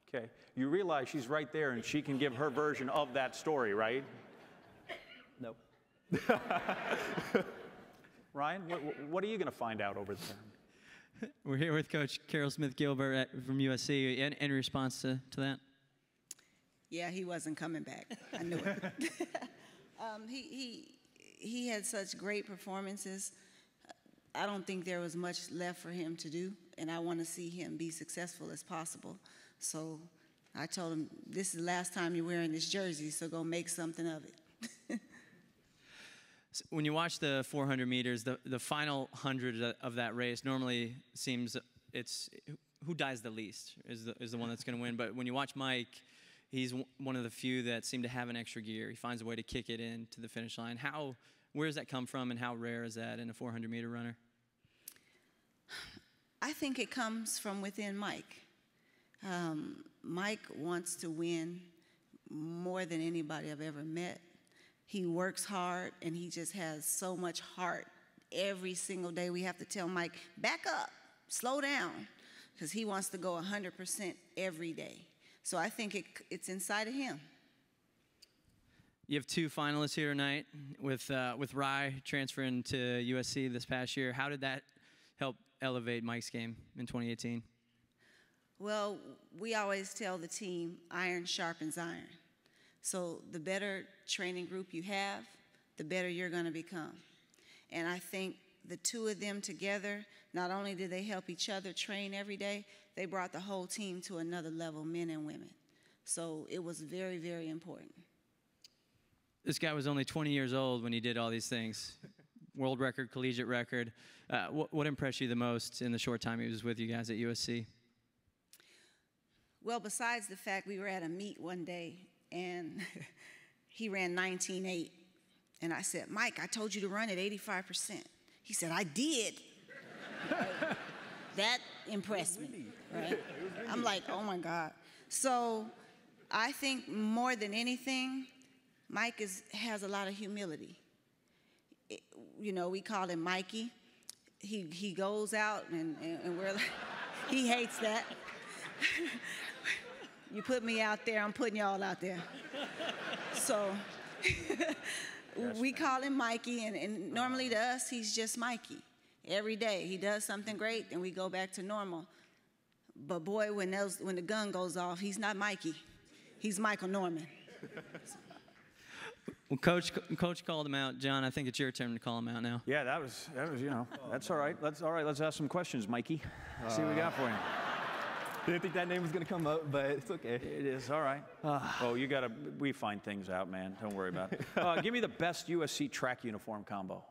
Okay. You realize she's right there and she can give her version of that story, right? No. Ryan, what are you going to find out over there? We're here with Coach Carol Smith-Gilbert from USC. Any response to that? Yeah, he wasn't coming back. I knew it. He had such great performances. I don't think there was much left for him to do, and I want to see him be successful as possible. So I told him, this is the last time you're wearing this jersey, so go make something of it. When you watch the 400 meters, the final 100 of that race normally seems it's who dies the least is the one that's going to win. But when you watch Mike, he's one of the few that seem to have an extra gear. He finds a way to kick it in to the finish line. Where does that come from, and how rare is that in a 400-meter runner? I think it comes from within Mike. Mike wants to win more than anybody I've ever met. He works hard, and he just has so much heart. Every single day we have to tell Mike, back up, slow down, because he wants to go 100% every day. So I think it's inside of him. You have two finalists here tonight with Rai transferring to USC this past year. How did that help elevate Mike's game in 2018? Well, we always tell the team, iron sharpens iron. So the better training group you have, the better you're going to become. And I think the two of them together, not only did they help each other train every day, they brought the whole team to another level, men and women. So it was very, very important. This guy was only 20 years old when he did all these things. World record, collegiate record. What impressed you the most in the short time he was with you guys at USC? Well, besides the fact we were at a meet one day, and he ran 19.8. And I said, Mike, I told you to run at 85%. He said, I did. That impressed me, right? I'm like, oh, my God. So I think more than anything, Mike has a lot of humility. You know, we call him Mikey. He goes out, and we're like, he hates that. You put me out there, I'm putting y'all out there. So we call him Mikey, and normally to us, he's just Mikey. Every day he does something great, and we go back to normal. But boy, when the gun goes off, he's not Mikey. He's Michael Norman. Well, Coach called him out. John, I think it's your turn to call him out now. Yeah, that was you know, that's all right. Let's ask some questions, Mikey. See what we got for you. Didn't think that name was going to come up, but it's okay. It is, all right. Oh, we find things out, man. Don't worry about it. Give me the best USC track uniform combo.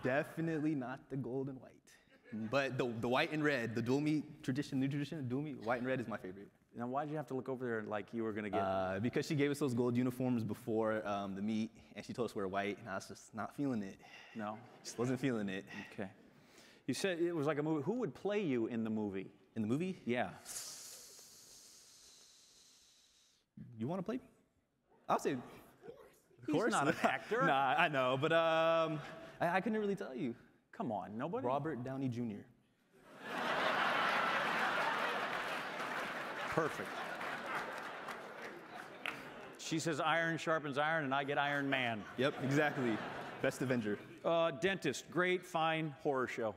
Definitely not the gold and white. But the white and red, the dual meet tradition, new tradition, dual meet, white and red is my favorite. Now, why did you have to look over there like you were going to get? Because she gave us those gold uniforms before the meet, and she told us we're white, and I was just not feeling it. No? Just wasn't feeling it. Okay. You said it was like a movie. Who would play you in the movie? In the movie? Yeah. You want to play me? I'll say, of course. He's not an actor. Nah, I know, but I couldn't really tell you. Come on, nobody? Robert Downey Jr. Perfect. She says iron sharpens iron, and I get Iron Man. Yep, exactly. Best Avenger. Dentist, great, fine, horror show.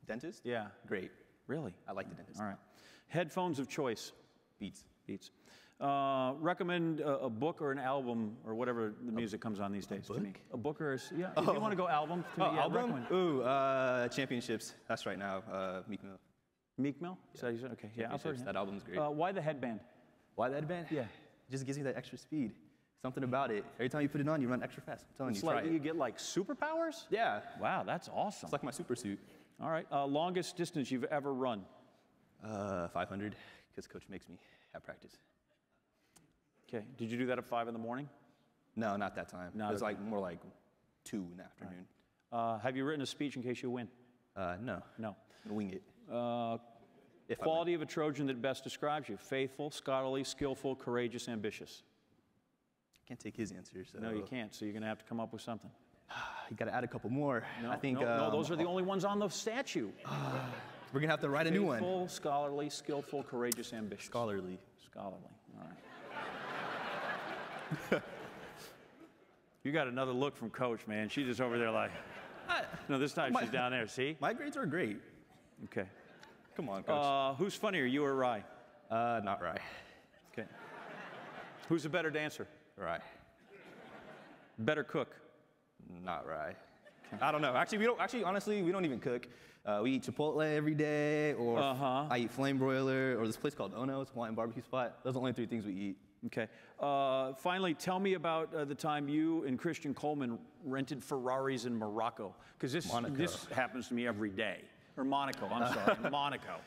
Dentist? Yeah. Great. Really? I like the Dentist. All right. Headphones of choice. Beats. Beats. Recommend a book or an album or whatever the music comes on these days to me. A book or yeah. If you want to go album to me, yeah, album? recommend. Ooh, Championships. That's right now. Meek Mill. Meek Mill? Yeah. So you said, okay. Yeah. That album's great. Why the headband? Why the headband? Yeah. It just gives you that extra speed. Something about it. Every time you put it on, you run extra fast. I'm telling it's you, like try it. You get like superpowers? Yeah. Wow, that's awesome. It's like my super suit. All right. Longest distance you've ever run? 500, because coach makes me have practice. Okay. Did you do that at 5 in the morning? No, not that time. No, it was like more like 2 in the afternoon. Right. Have you written a speech in case you win? No. No. Wing it. Quality of a Trojan that best describes you: faithful, scholarly, skillful, courageous, ambitious. I can't take his answer. So. No, you can't. So you're going to have to come up with something. You got to add a couple more. No, I think. no, those are the only ones on the statue. We're gonna have to write a new one. Faithful, scholarly, skillful, courageous, ambitious. Scholarly. Scholarly. All right. You got another look from Coach, man. She's just over there like. No, this time she's down there. See? My grades are great. Okay. Come on, Coach. Who's funnier, you or Rai? Not Rai. Okay. Who's a better dancer? Rai. Better cook? Not Rai. I don't know. Actually, honestly, we don't even cook. We eat Chipotle every day, or I eat flame broiler, or this place called Ono's Hawaiian barbecue spot. Those are the only 3 things we eat. Okay. Finally, tell me about the time you and Christian Coleman rented Ferraris in Morocco, because this happens to me every day. Or Monaco, I'm sorry, Monaco.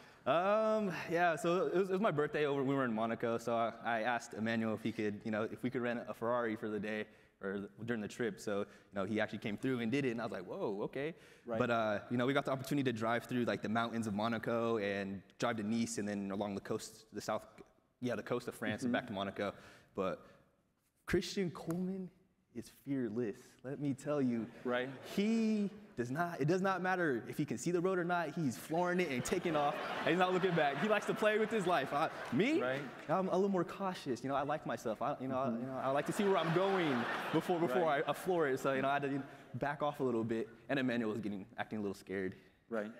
Yeah, so it was my birthday over. We were in Monaco, so I asked Emmanuel if he could, if we could rent a Ferrari for the day or during the trip. So, he actually came through and did it, and I was like, whoa, okay. Right. But, we got the opportunity to drive through like the mountains of Monaco and drive to Nice and then along the coast, the coast of France and back to Monaco. But Christian Coleman is fearless. Let me tell you. Right. It does not matter if he can see the road or not. He's flooring it and taking off, and he's not looking back. He likes to play with his life. I'm a little more cautious. I like myself. I like to see where I'm going before I floor it. So, I had to back off a little bit, and Emmanuel was acting a little scared. Right.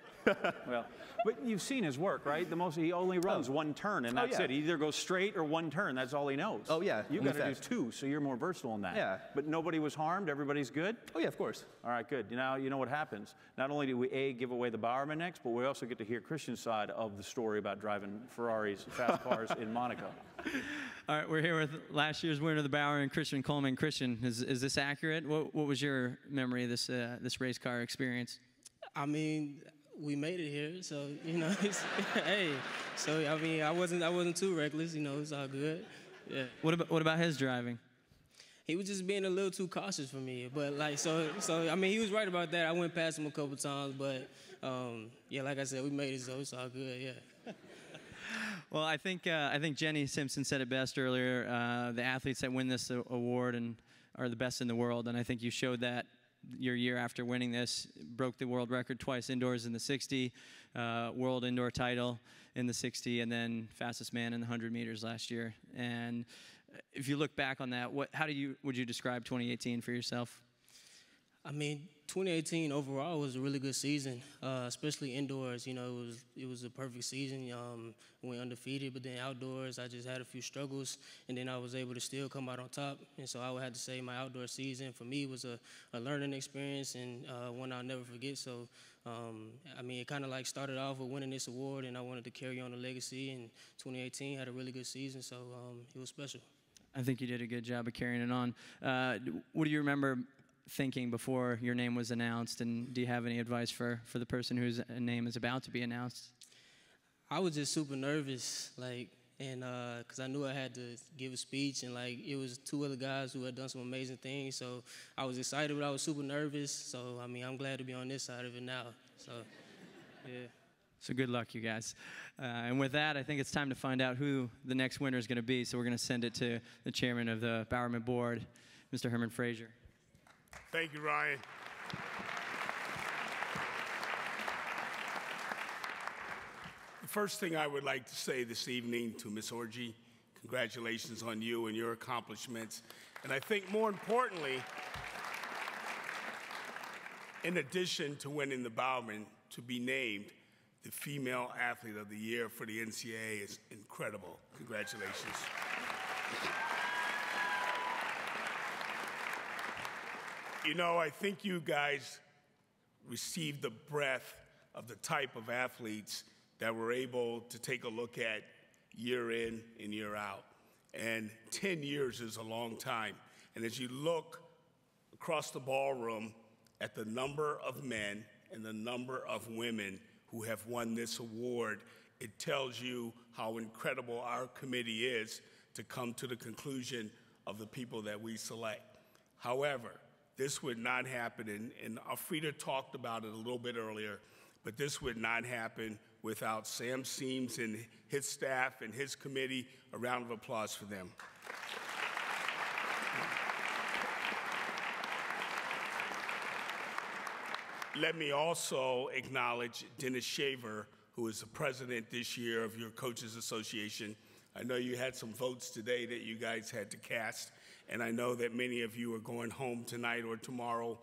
Well, but you've seen his work, right? He only runs one turn, and that's it. He either goes straight or one turn. That's all he knows. Oh, yeah. You got to do 2, so you're more versatile in that. Yeah. But nobody was harmed? Everybody's good? Oh, yeah, of course. All right, good. Now, you know what happens. Not only do we, give away the Bowerman next, but we also get to hear Christian's side of the story about driving Ferraris, fast cars in Monaco. All right, we're here with last year's winner of the Bowerman, Christian Coleman. Christian, is this accurate? What was your memory of this race car experience? I mean, we made it here, so it's, hey. So I mean, I wasn't too reckless, it's all good. Yeah. What about his driving? He was just being a little too cautious for me, but so I mean, he was right about that. I went past him a couple times, but yeah, like I said, we made it, so it's all good. Yeah. Well, I think Jenny Simpson said it best earlier. The athletes that win this award are the best in the world, and I think you showed that. Your year after winning this, broke the world record twice indoors in the 60, world indoor title in the 60, and then fastest man in the 100 meters last year. And if you look back on that, would you describe 2018 for yourself? I mean, 2018 overall was a really good season, especially indoors. It was a perfect season. Went undefeated, but then outdoors, I just had a few struggles, and then I was able to still come out on top. And so I would have to say my outdoor season for me was a learning experience and one I'll never forget. So, I mean, it kind of like started off with winning this award, and I wanted to carry on the legacy. And 2018 had a really good season, so it was special. I think you did a good job of carrying it on. What do you remember thinking before your name was announced, and do you have any advice for the person whose name is about to be announced? I was just super nervous, because I knew I had to give a speech, and it was 2 other guys who had done some amazing things, so I was excited, but I was super nervous. So I mean, I'm glad to be on this side of it now. So yeah. So good luck, you guys. And with that, I think it's time to find out who the next winner is going to be. So we're going to send it to the chairman of the Bowerman board, Mr. Herman Frazier. Thank you, Ryan. The first thing I would like to say this evening to Ms. Orji, congratulations on you and your accomplishments. And I think more importantly, in addition to winning the Bowerman, to be named the Female Athlete of the Year for the NCAA is incredible. Congratulations. I think you guys received the breadth of the type of athletes that we're able to take a look at year in and year out. And 10 years is a long time. And as you look across the ballroom at the number of men and the number of women who have won this award, it tells you how incredible our committee is to come to the conclusion of the people that we select. However, this would not happen, and Alfreda talked about it a little bit earlier, but this would not happen without Sam Seams and his staff and his committee. A round of applause for them. let me also acknowledge Dennis Shaver, who is the president this year of your Coaches Association. I know you had some votes today that you guys had to cast, and I know that many of you are going home tonight or tomorrow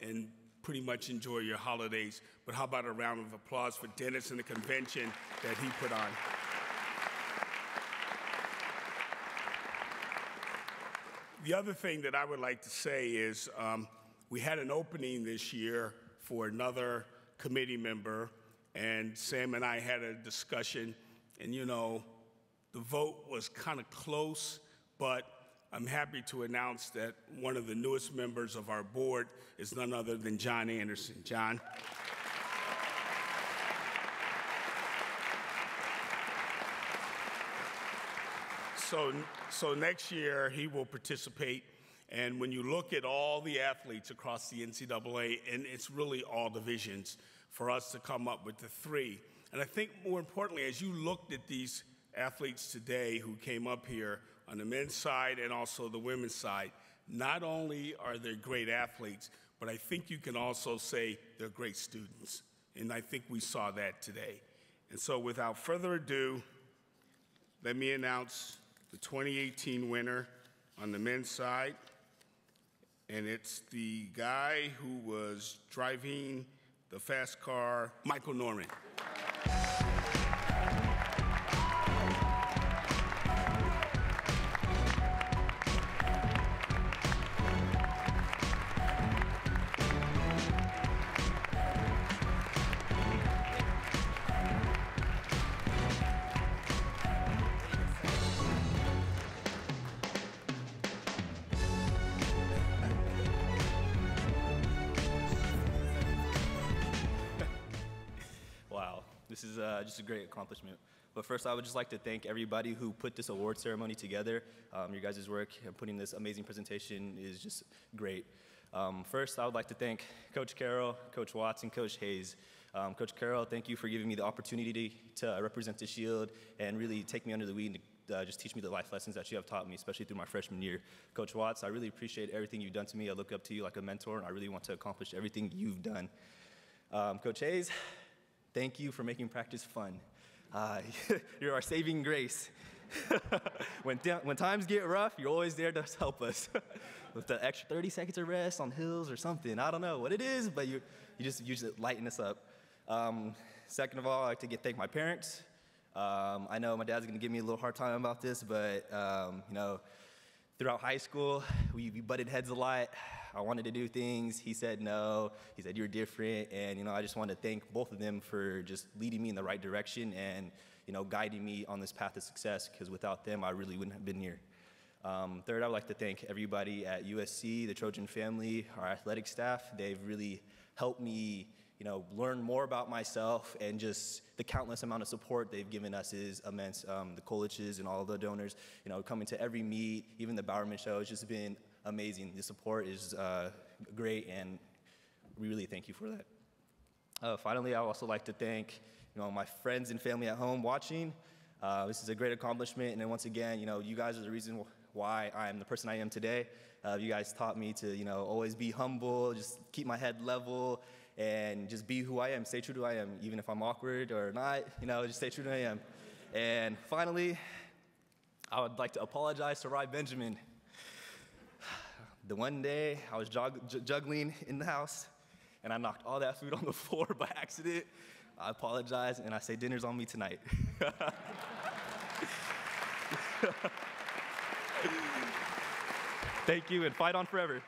and pretty much enjoy your holidays. But how about a round of applause for Dennis and the convention that he put on? The other thing that I would like to say is we had an opening this year for another committee member, and Sam and I had a discussion, and you know, the vote was kind of close, but I'm happy to announce that one of the newest members of our board is none other than John Anderson. John. So next year he will participate, and when you look at all the athletes across the NCAA, and it's really all divisions, for us to come up with the three. And I think more importantly, as you looked at these athletes today who came up here on the men's side and also the women's side, not only are they great athletes, but I think you can also say they're great students. And I think we saw that today. And so without further ado, let me announce the 2018 winner on the men's side. And it's the guy who was driving the fast car, Michael Norman. This is just a great accomplishment. But first, I would just like to thank everybody who put this award ceremony together. Your guys' work and putting this amazing presentation is just great. First, I would like to thank Coach Carroll, Coach Watts, and Coach Hayes. Coach Carroll, thank you for giving me the opportunity to represent the Shield and really take me under the wing to just teach me the life lessons that you have taught me, especially through my freshman year. Coach Watts, I really appreciate everything you've done to me. I look up to you like a mentor, and I really want to accomplish everything you've done. Coach Hayes, thank you for making practice fun. You're our saving grace. When times get rough, you're always there to help us. With the extra 30 seconds of rest on hills or something. I don't know what it is, but you just lighten us up. Second of all, I'd like to thank my parents. I know my dad's gonna give me a little hard time about this, but you know, throughout high school, we butted heads a lot. I wanted to do things. He said no. He said, you're different. And, you know, I just want to thank both of them for just leading me in the right direction and, you know, guiding me on this path of success, because without them, I really wouldn't have been here. Third, I would like to thank everybody at USC, the Trojan family, our athletic staff. They've really helped me, you know, learn more about myself, and just the countless amount of support they've given us is immense. The coaches and all the donors, you know, coming to every meet, even the Bowerman show, it's just been amazing. The support is great, and we really thank you for that. Finally, I would also like to thank, you know, my friends and family at home watching. This is a great accomplishment, and then once again, you know, you guys are the reason why I am the person I am today. You guys taught me to, you know, always be humble, just keep my head level, and just be who I am, stay true to who I am, even if I'm awkward or not, you know, just stay true to who I am. And finally, I would like to apologize to Rai Benjamin. The one day I was juggling in the house, and I knocked all that food on the floor by accident. I apologize, and I say dinner's on me tonight. Thank you, and fight on forever.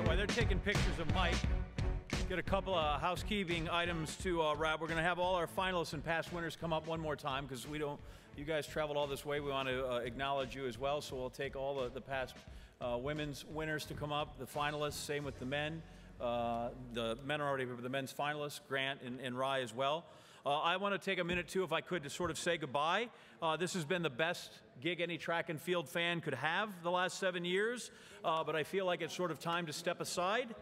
While they're taking pictures of Mike, get a couple of housekeeping items to wrap. We're going to have all our finalists and past winners come up one more time, because you guys traveled all this way. We want to acknowledge you as well, so we'll take all the past women's winners to come up, the finalists, same with the men. The men are already, the men's finalists, Grant and Rai as well. I want to take a minute, too, if I could, to sort of say goodbye. This has been the best gig any track and field fan could have the last 7 years, but I feel like it's sort of time to step aside.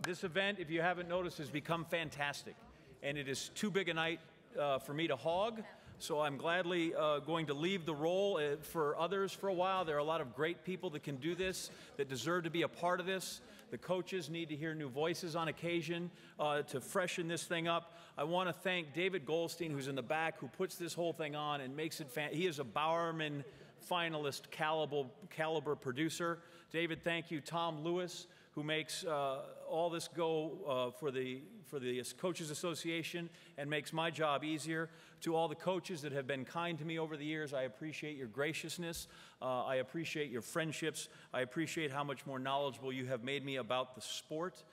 This event, if you haven't noticed, has become fantastic, and it is too big a night for me to hog, so I'm gladly going to leave the role for others for a while. There are a lot of great people that can do this, that deserve to be a part of this. The coaches need to hear new voices on occasion to freshen this thing up. I want to thank David Goldstein, who's in the back, who puts this whole thing on and makes it he is a Bowerman finalist caliber producer. David, thank you. Tom Lewis, who makes all this go for the Coaches Association and makes my job easier. To all the coaches that have been kind to me over the years, I appreciate your graciousness. I appreciate your friendships. I appreciate how much more knowledgeable you have made me about the sport.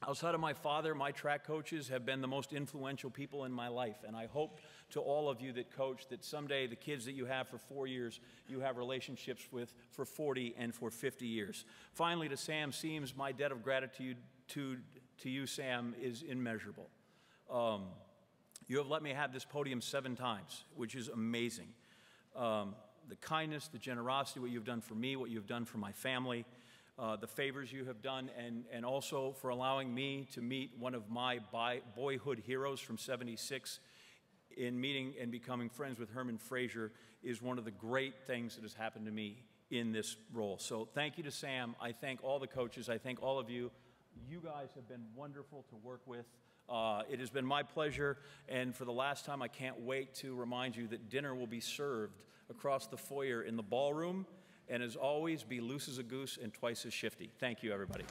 Outside of my father, my track coaches have been the most influential people in my life, and I hope to all of you that coach that someday the kids that you have for 4 years, you have relationships with for 40 and for 50 years. Finally, to Sam Seams, my debt of gratitude to you, Sam, is immeasurable. You have let me have this podium 7 times, which is amazing. The kindness, the generosity, what you've done for me, what you've done for my family, the favors you have done, and also for allowing me to meet one of my boyhood heroes from '76 in meeting and becoming friends with Herman Frazier is one of the great things that has happened to me in this role. So thank you to Sam. I thank all the coaches. I thank all of you. You guys have been wonderful to work with. It has been my pleasure, and for the last time, I can't wait to remind you that dinner will be served across the foyer in the ballroom. And as always, be loose as a goose and twice as shifty. Thank you, everybody.